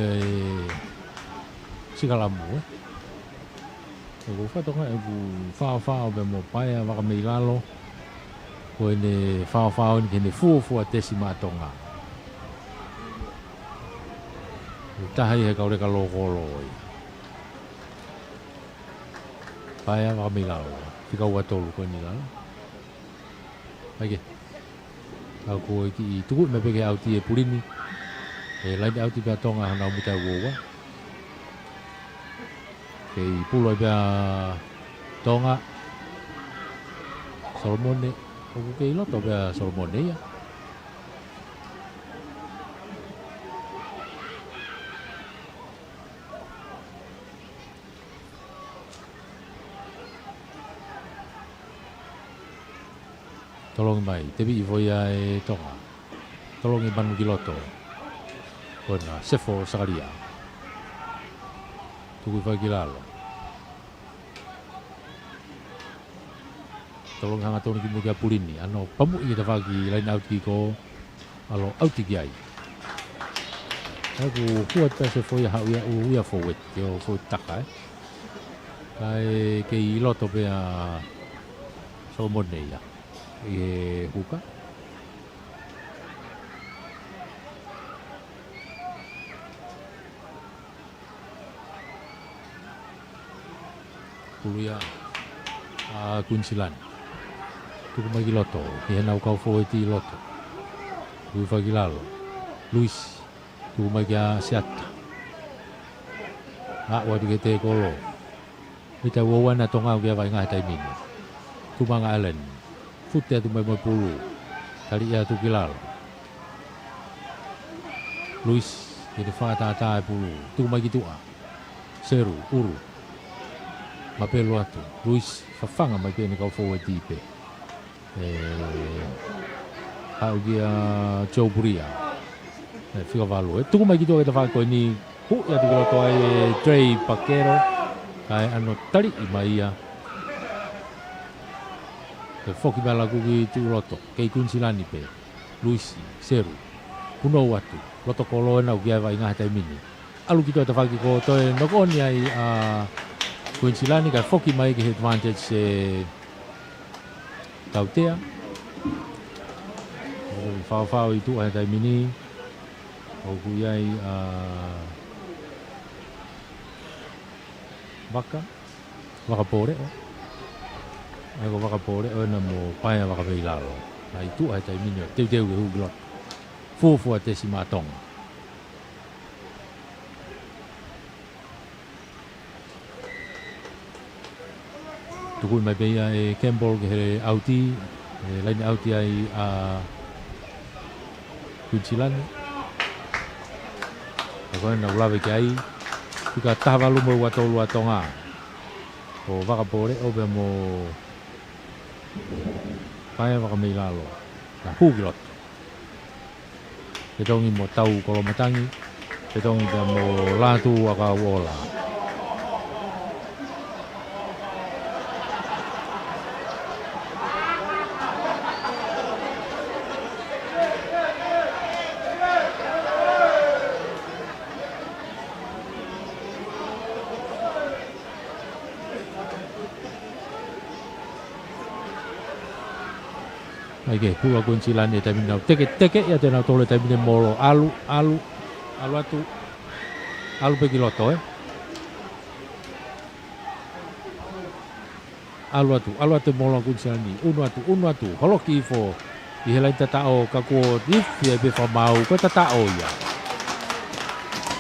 Sikalamu. Ko whatonga e ku whao be mo paia waka mei lalo. ko ne whao ni kene fuafua tesi mātonga. Tahai he kaureka loko ia. Paya wakamilalo, tika ua tolu koe ni lalo. Aike, au ko iki tuku me peke auti e pulini. E laini auti pia tonga hana umuta uowa. Kei pulo pia tonga Solomone, oku kei loto pia Solomone ia. Tolong mai, tebi voi ai tonga. Tolong i manu ki loto. Kona sefo sakaria. Tuku vai ki lalo. Tolong hanga toni ki muka pulini. Ano pamu i kita vagi lain out ki ko. Alo out ki ai. Aku kuat pa sefo ya hau ya uya forward. Yo forward taka Kai ke loto pe a Solomone ya. Huka Kulia Kunsilan tuku magi loto hena kau foiti loto tu fagi lalo Luis tuku magi siata wadi kete kolo kita wawana tonga kia vai ngai tai min tu manga alen Futea tu mai pulu. Kali ia tu kilal. Luis jadi fata pulu. Tu mai gitu Seru, uru. Mapelo atu. Luis fafanga mai ni kau forward tipe. Hau dia Joe Buria. Fica valo. Tu mai gitu kita fa ko ni ya tu kalau toi Trey Paquero. Kai ano tali mai ia. Foki bala kuki tu loto kei kunsilani pe Luis Seru kuno watu loto kolo na ugia vai ngah tai mini alu kita ta faki ko to no koni ai kunsilani ka foki mai ki advantage se tautea fa itu ai tai mini o kuiai waka pore Aku waka pore ona mo paia waka veilalo. Na itu ai tai minyo teu ke huglot. Fufu ate si matong. Tuku mai beia Campbell ke auti, lain auti ai Kunsilan. Ako na ulawe ke ai. Ika tahavalu mo watolu atonga. O waka pore o be mo Paya wakamilalo na hugilot. Petongi mo tau kalau matangi. Petongi da mo latu waka wola. Oke, pulau Kunsilan ya tapi nau teke ya tenau tole tapi molo alu pergi loto alu atu molo Kunsilan ni unu atu kalau kifo di helai tatao kakuo if ya be mau ko tatao ya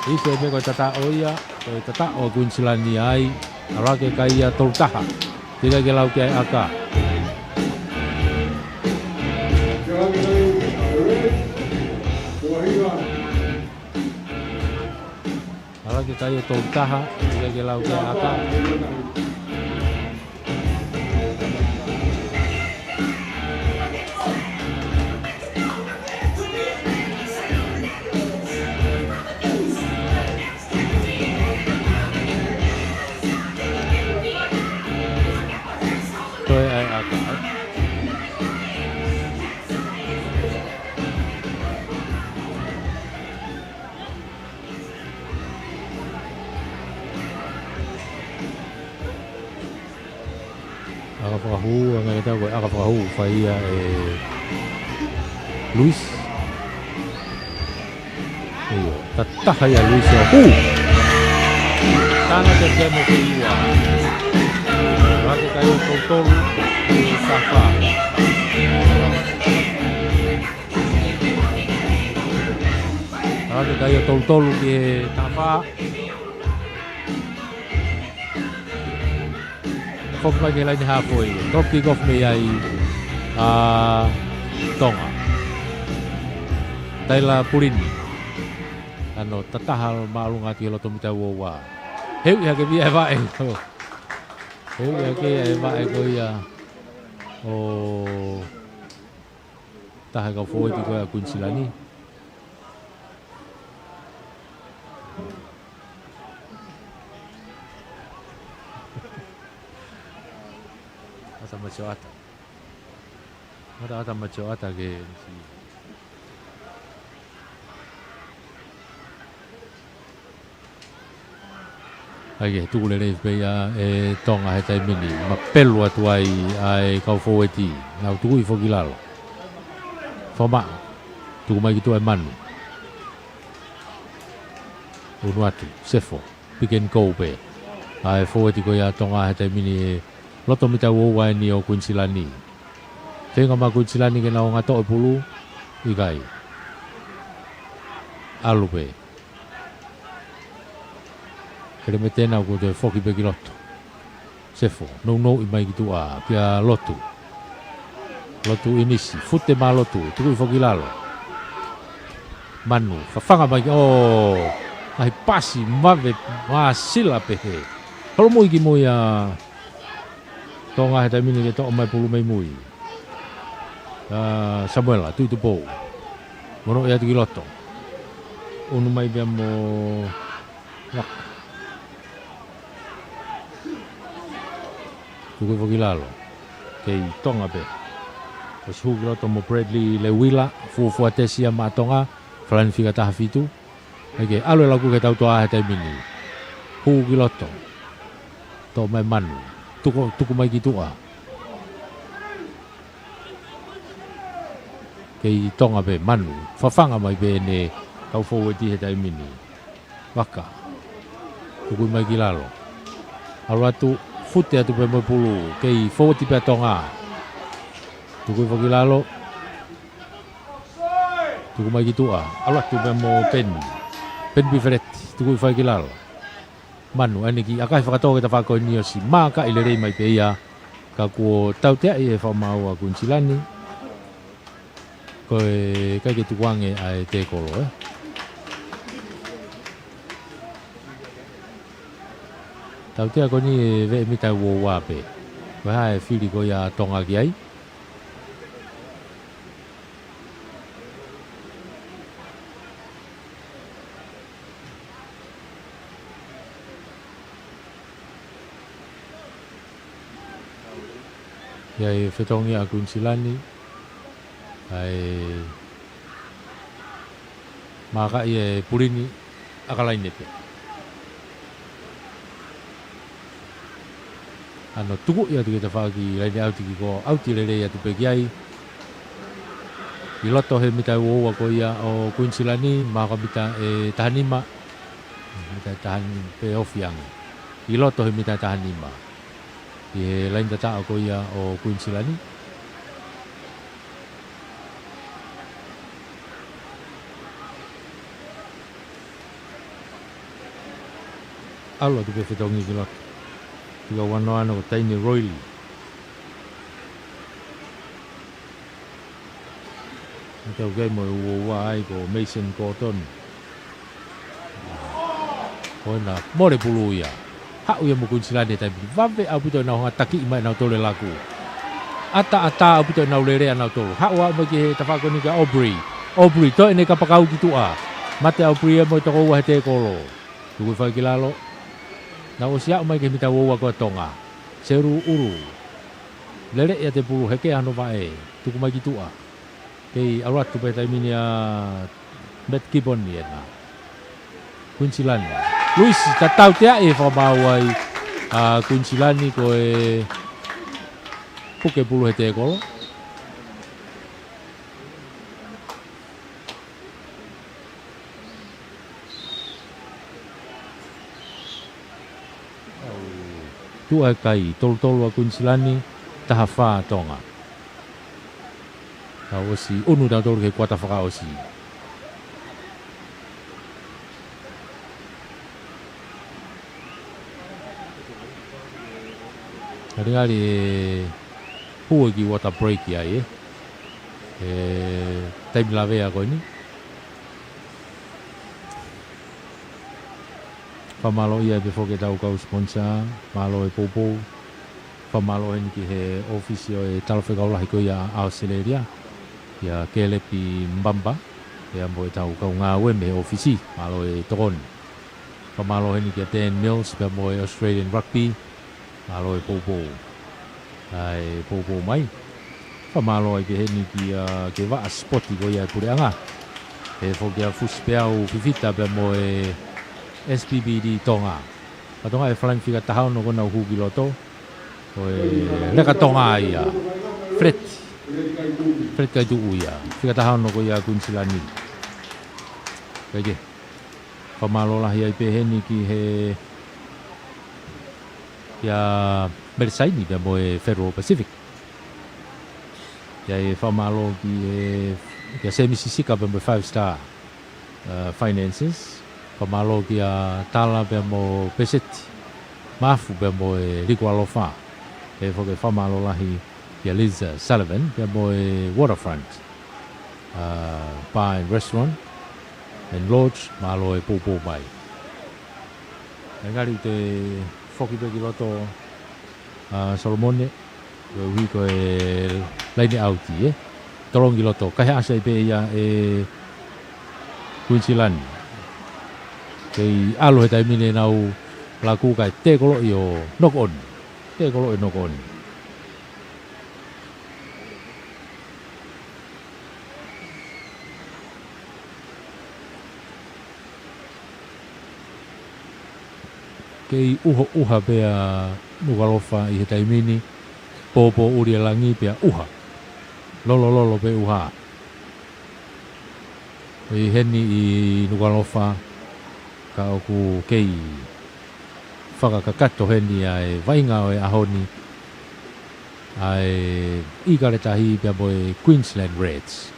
if ya be ko tatao ya ko tatao Kunsilan ni ai ala ke kaya toltaha tiga gelau ke aka Alagi kayo toltaha, gagalaw kay aka. Ito ay aka. Whakahu, ang kata ko, whakahu, whaia Luis. Iyo, tatahaya Luis o Tanga terjemo ke iwa. Rake kayo tol-tol, safa. Rake kayo tol-tol ke safa. Kok lagi hapon, top kick off may ay Tonga. Taila Purini. Ano tatahal malung ati lo tomita wowa. Heu ya ke bia va e. Heu ya ke va e ko ya. O taha ka foi ti ko ya kunsilani. Asa macho ata. Ata macho ata ke si Ai tu le pe ya Tonga he tai mini ma pelu atu ai kau foeti na tu i fogilalo foma tu mai gitu ai manu unuatu sefo pick and go pe ai foeti ko ya Tonga he tai mini loto mita wo wa ni o kunsilani tenga ma kunsilani ke na o ngato pulu ikai alupe Keremetena ko te foki begi loto. Sefo, no i mai gitu pia loto. Loto inisi, fute ma loto, tuku i foki lalo. Manu, fafanga mai ai pasi mave masila pehe. Kalau mo iki mo ya Tonga heta mini ke to mai pulu mai mui. Samuel tu po. Mono ya tuki loto. Unu mai biamo Tuku fogilalo kei Tonga pe. O sugro tomo Bradley Lewila fu atesia ma Tonga planifica ta fitu. Ege alo lagu ke tau toa heta mini. Hu giloto. To mai manu. Tuku mai gitu Kei Tonga pe manu. Fafanga mai pe ne kau forward heta mini. Waka. Tuku mai gilalo. Alwatu fute atu pe mo pulu kei forward pe Tonga. Tuku fogilalo. Tuku mai gitu Alwa tu pe mo pen biferet tuku fogilalo. Manu ani ki akai fakato kita fako ni si maka ilere mai pe ya ka ko tau te e fa mau kunsilani. Ko ka ke tuange ai te kolo Tau te ko ni ve mi ta wo wa pe. Wa hai fili ko ya Tonga ki ai. Ya fetongi akun silani. Ai maka ye Purini akalain pe. Ano tuku ya tu kita fagi lain auti ko auti lele ya tu pegiai iloto he mita wo ko ya o kunsilani maka mita tahanima mita tahan pe ofiang iloto he mita tahanima ye lain tata ko ya o kunsilani alo tu pe fetongi iloto Tiga wano ko Taini Royli. Ito game mo uwai ko Mason Cotton. Ko na more pulu ya. Hak uya mo kunsilani tapi vabe abuto na taki mai na tole laku. Ata abuto na lere na tole. Hak wa mo ki tafako ni ka Aubrey. Aubrey to ene ka pakau gitu Mate Aubrey mo to ko wa te kolo. Tuku fa kilalo. Na usia umai ke mita wo ko Tonga. Seru uru. Lele ya te pulu heke ano vae. Tuku mai gitu Kei alwat tu pe taiminia Matt Gibbon ni na. Kunsilani. Luis tatau te e fa bawai kunsilani ko puke pulu he te kolo. Tua kai tolu a Queenslandi taha wha tonga. Ka osi unu da tolu ke kuata whaka osi. Karingari hua ki water break ai time la vea ko ni. Pamalo ia before ke tau kau sponsor malo e popo pamalo ni ki he office e talfe kau lah ko ia Australia ya kele pi mbamba ya mo tau kau nga we me office malo e toron pamalo ni ki 10 mills pe mo Australian rugby malo e popo ai popo mai pamalo ki he ni ki ke va sport ko ia purianga e fo ke fus pe au pivita pe mo e SPBD Tonga. Tonga e flying figa tahau no kona uhu kiloto. Leka Tonga ia. Fred kai tu ia. Figa tahau no ko ia Queenslandi. Kage. Pamalo lah ia pe ni ki he ya Mersai ni be moe Federal Pacific. Ya e pamalo ki ya semi-sisika be 5-star finances. Pamalo kia tala pe mo peseti mafu pe mo e Rikualofa e foke pamalo lahi kia Liza Sullivan pe mo e Waterfront bar and restaurant and lodge malo e popo mai engari te foki pe kiloto Solomone wi ko e laini auti tolong kiloto kahe asa pe ya e Queenslandi kei alo he taimine nau laku kai te kolo i o knock on. Te kolo i knock on. Kei uha pea nukalofa i he taimini popo uria langi pea uha. Lolo pe uha. I heni i nukalofa ka oku kei whakakakato heni ai vainga o e ahoni ai ikare tahi pia moe Queensland Reds.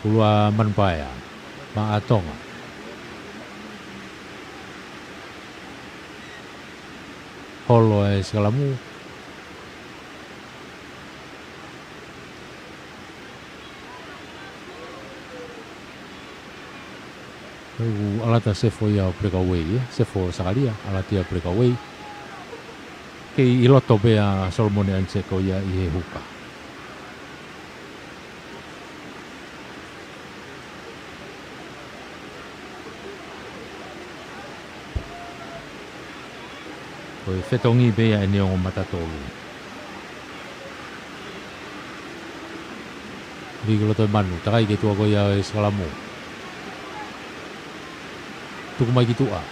Kulua manpaya, ma atonga. Holo e skalamu. Alata sefo ia breakaway sefo sakaria alatia breakaway kei iloto bea Solomone Anseko ia i he huka koe fetongi bea e neongo matatolu rigiloto e manu takai ke tua ko ia e skalamu tuku mai ki tua.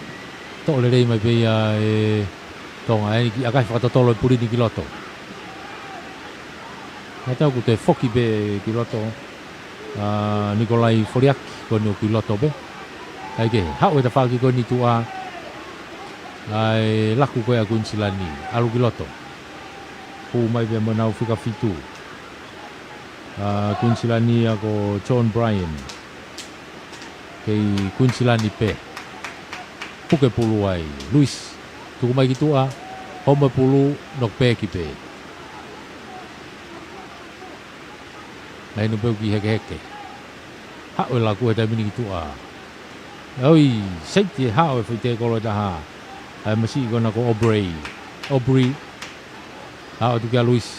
Tō le rei mai peia e tonga e ki akai whakatotolo e puri ni ki loto. Nga tau ku te foki be ki loto Nikolai Foriaki ko ni o ki loto be. Ai ke hau e ta whaki ko ni tua ai laku koe a Queenslandi alu ki loto. Hu mai be manau whika fitu. Queenslandi ako John Bryan. Kei Queenslandi pe. Puke pulu ai, Luis, tuku mai ki tua, homa pulu nok pe ki pe. Nai no peu ki heke. Hao e laku e taimini ki tua. Oi, seiti e hao e white kolo taha. Ai masi kona ko Aubrey. Hao tuki a Luis.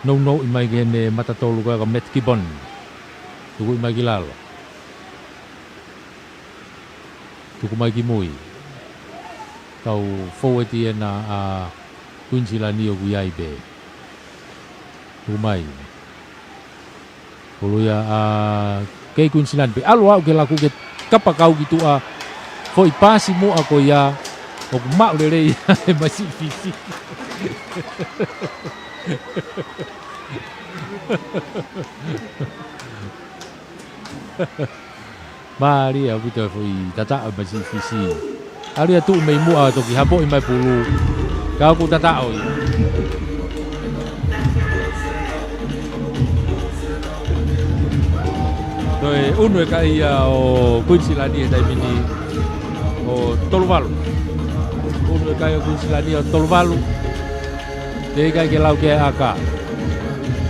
No i mai ki hene matatolu koe ka Matt Gibbon. Tuku i mai ki lalo. Tuku mai ki mui. Tau fōeti e na a Queenslandi o kuiai be. Umai. Kuluia a kei Queenslandi be. Alu au ke laku ke kapakau gitu a. Foi pasi mo ako ia O mau le le masih fisik. Mari aku tu foi tata masih fisik. Ari tu mai mu a to ki habo i mai pulu. Kau ku tata oi. Toi unu e kai o Queensland dai mini o Tolvalu. Unu e kai o Queensland o Tolvalu. Dei kai ke lau ke aka.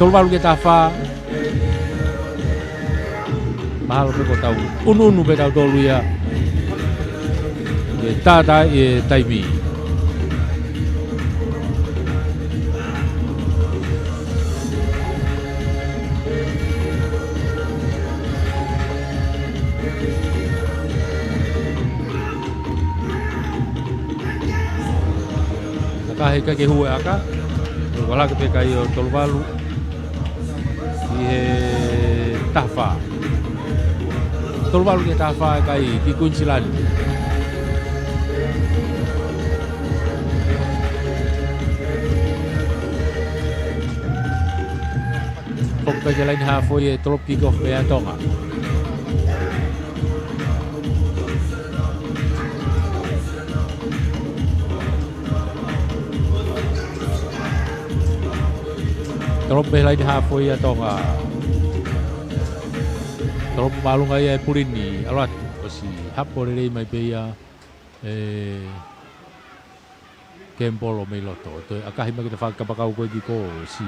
Tolvalu ke tafa. Mahal pe ko tau. Unu pe tau tolu ya. Ke tata e taimi. Kahe ke hue aka. Wala ke kai o Tolvalu. He tafa. Tolvalu ke tafa kai ki Queensland. Pokka jalan halfway trop kick off ya tonga. Trop lain halfway ya tonga. Trop malung ay purini alat kasi hapo le mai pe ya kempolo mai loto to akahima kita fa kapakau ko di ko si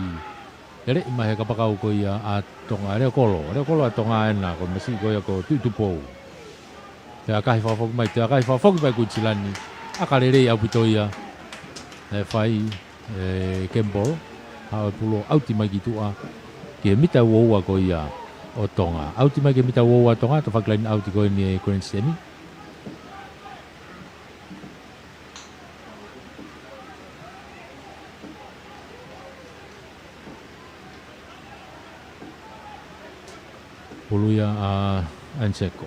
ele mai kapakau ko ya atonga le kolo atonga na ko masi ko ya ko tutupo te akahi fa fok mai te akahi fa fok mai Queensland akalele abuto ya fai kempolo ha pulo auti mai gitu a ke mita wo ko ya o tonga auti mai ke mita wo tonga to faklain auti ko ni Queensland Puluya Anseko.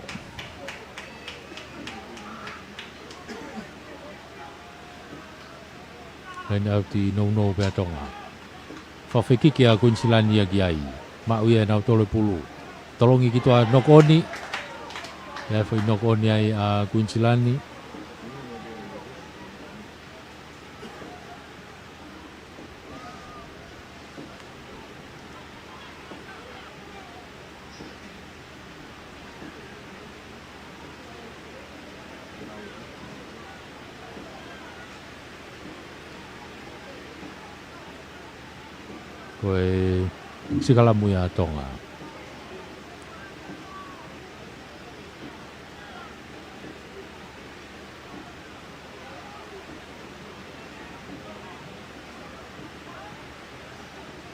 Lain auti no pe tonga. Fa feki kia Queensland ya giai. Ma uya na tole pulu. Tolongi gitu nokoni. Ya foi nokoni ai Queensland ni. Koe sigala muya tonga.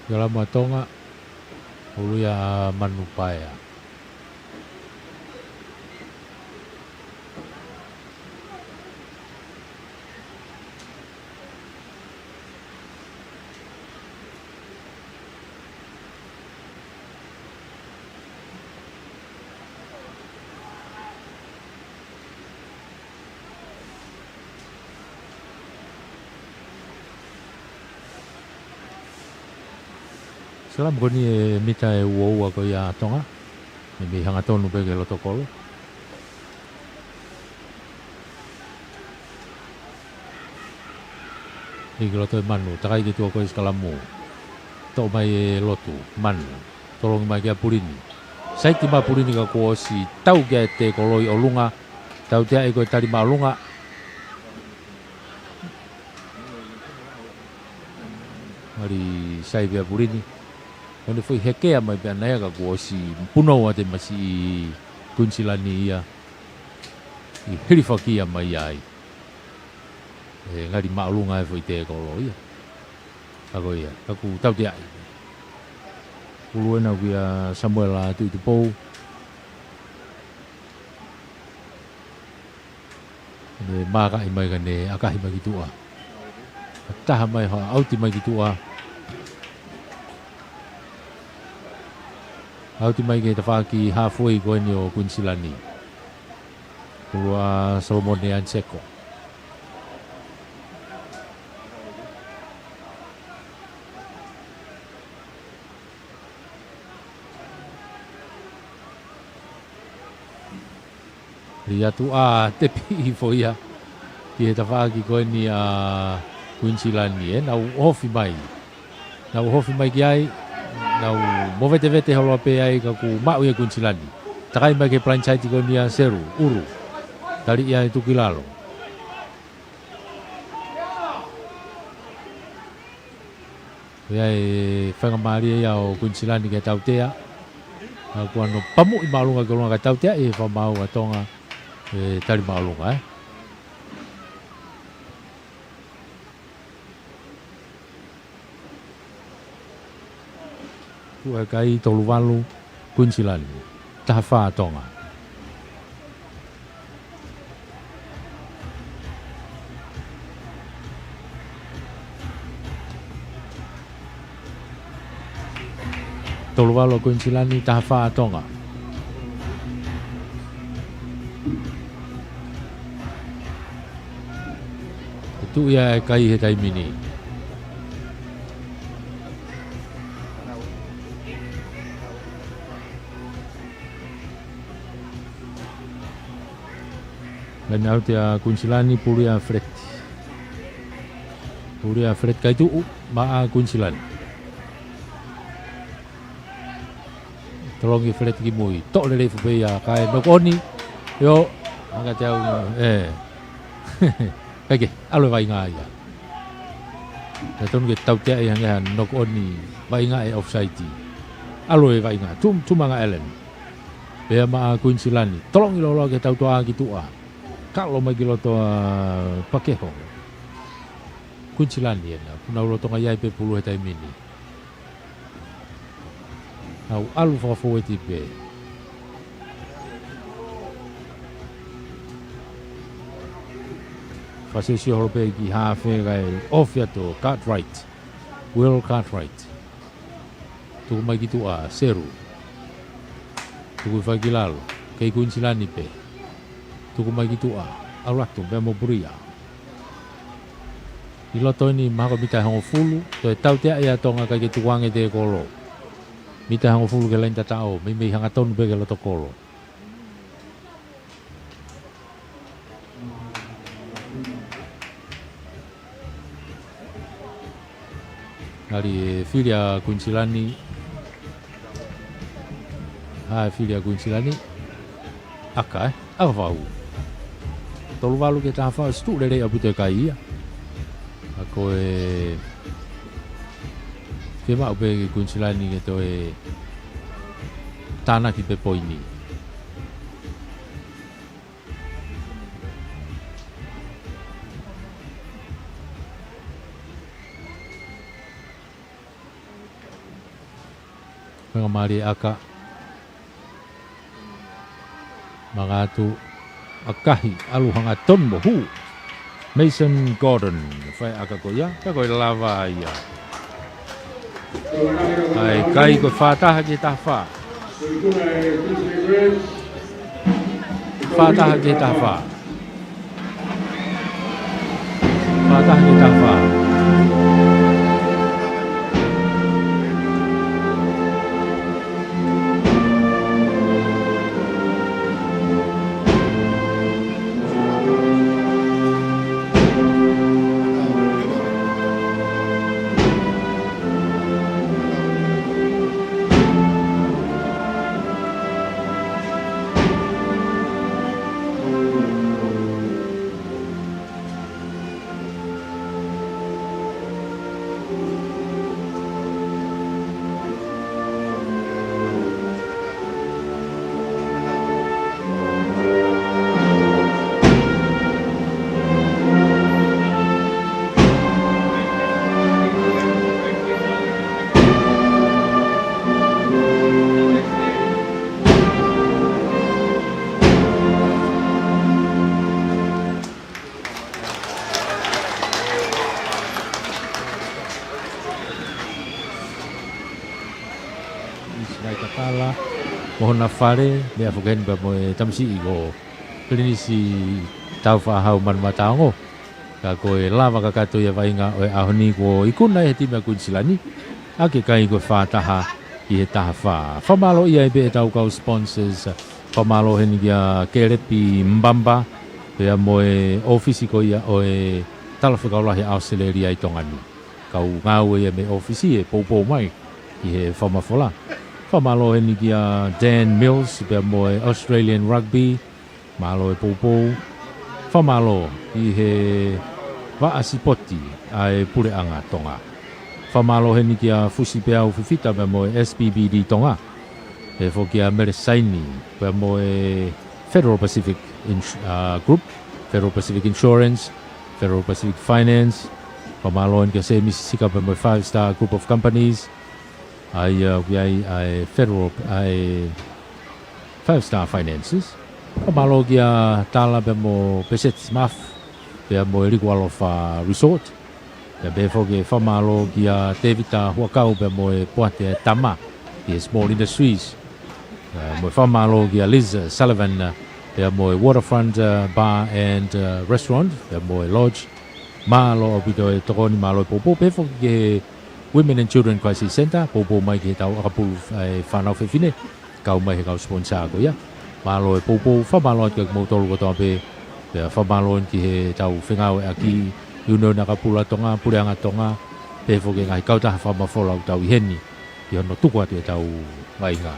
Sigala muya tonga. Ulu ya manupaya. Salam koni mita uo ko ya tonga. Ni hanga tonu pe ke loto kolo. Ni ke loto manu takai gitu ko iskalamu. To mai lotu man. Tolong mai ke purini. Sai ti ma purini ka ko si tau ke te koloi olunga. Tau te ai ko tali ma olunga. Mari sai ke purini. Kone foi hekea mai pe anaya ka kua si puno ate masi Queensland ia i herifakia mai ai ngari maulunga e foi te kolo ia ako ia aku tau te ai uluena kia Samuel a tu pou maka i mai kane akahi mai kitua taha mai ha auti mai kitua Auti mai ke tafaki halfway ko ni o Queensland ni. Tua Solomon Anseko. Ria tu te pi fo ia. Ki he tawha ki koe ni Queensland ni nau hofi mai. Nau hofi mai ki ai, nau mowete vete holoa pe ai ka ku mau ia Queensland ni. Takai mai ke planchai koe ni Seru, Uru. Tari ia itu kilalo. Ia e whangamari ia o Queensland ni ke tautea. Aku ano pamu i malunga ke lunga ke tautea e whamau a tonga e tari malunga Kua kai tolu walu Queensland taha wha tonga. Tolu walu Queensland taha wha tonga. Tu ia kai he tai mini. Dan au tia Queensland puria fret. Puria fret kai tu maa Queensland. Tolongi fret ki mui. Tok le fu pe ya kai nok oni. Yo anga tau Kage, alo vai nga ia. Taton ke tau tia yang han nok oni vai nga e offside. Alo e vai nga tu manga Ellen. Be ma Queensland. Tolong lo ke tau toa gitu a. Kalau mai lo toa pakeho. Queensland ia na. Puna lo tonga yai pe pulu hetai mini. Au alu fa fo eti pe. Pasisi horope ki hafe gai ofia to Cartwright, Will Cartwright. Tu mai gitu Seru. Tu fa kilalo kei Queensland ni pe. Tu mai gitu alaktu be mo buria. Iloto ni mako mita hango fulu to tau te ia tonga ka ke tuange te kolo. Mita hango fulu ke lain tatao, mi hanga ton be ke loto kolo. Hari filia Queensland ni. Filia Queensland ni. Aka apa fau. Tolu walu ke ta fa stu le abu te kai. Ako ke ma be Queensland ni ke to tana ki pe poini. Pengamari aka mga tu akahi aluhang aton mo hu Mason Gordon fai aka ko ya ka ko lava ya ai kai ko fata haji tafa fata haji tafa fata haji tafa Mohon nafare me afugen ba mo tamsi go klinisi tau fa hau man matango ka ko lava ka kato ya vainga o ahoni ko ikuna he tima Queensland ake kai go fa taha i he taha whamalo ia e be e tau kau sponsors whamalo he ni kia Kerepi Mbamba pea mo e ofisi ko ia o e talawhikaulahi Australia i tongani kau ngau e me ofisi e poupou mai i he whamafola whamalo he ni kia Dan Mills pea mo e Australian Rugby malo e poupou whamalo i he Vaasipoti ai Pureanga Tonga. Whamalo he ni kia fusi pea u whiwhita pea mo e SPBD Tonga. E fo kia Meresaini pea mo e Federal Pacific Group, Federal Pacific Insurance, Federal Pacific Finance. Whamalo he ni kia se Mississika pea mo e 5-star Group of Companies. Ai Federal, ai 5-star Finances. Whamalo kia tala pea mo Peset Smith. Pea mo e riku alofa resort. Pea be foke whamalo ki a Tevita Huakau pea mo e Poate Tama ki e Small Industries. Mo e whamalo ki a Liz Sullivan pea mo e Waterfront Bar and Restaurant pea mo e Lodge. Malo o pito e tokoni malo e popo pe foke ki Women and Children Crisis Center popo mai ki he tau akapulu e whanau whewhine. Kau mai he kau sponsor ko ia. Malo e popo whamalo ki a motolu ko toa pe pea whamalon ki he tau whengau e aki iuno na kapula tonga, Pureanga tonga pe foke ngai kautaha whamafola tau i heni i hono tuku atu e tau ngai ngā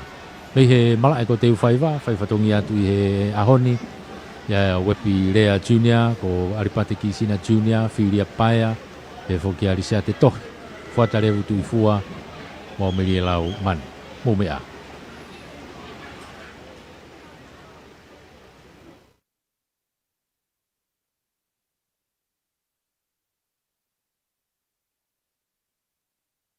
mei he mala e ko teu whaiwa whaiwatongi atu i he ahoni ia Wepi Lea Junior ko Aripate Kisina Junior Whiria Paea pe foke arisea te tohi whata rewu tui fua mo meri e lau man mo mea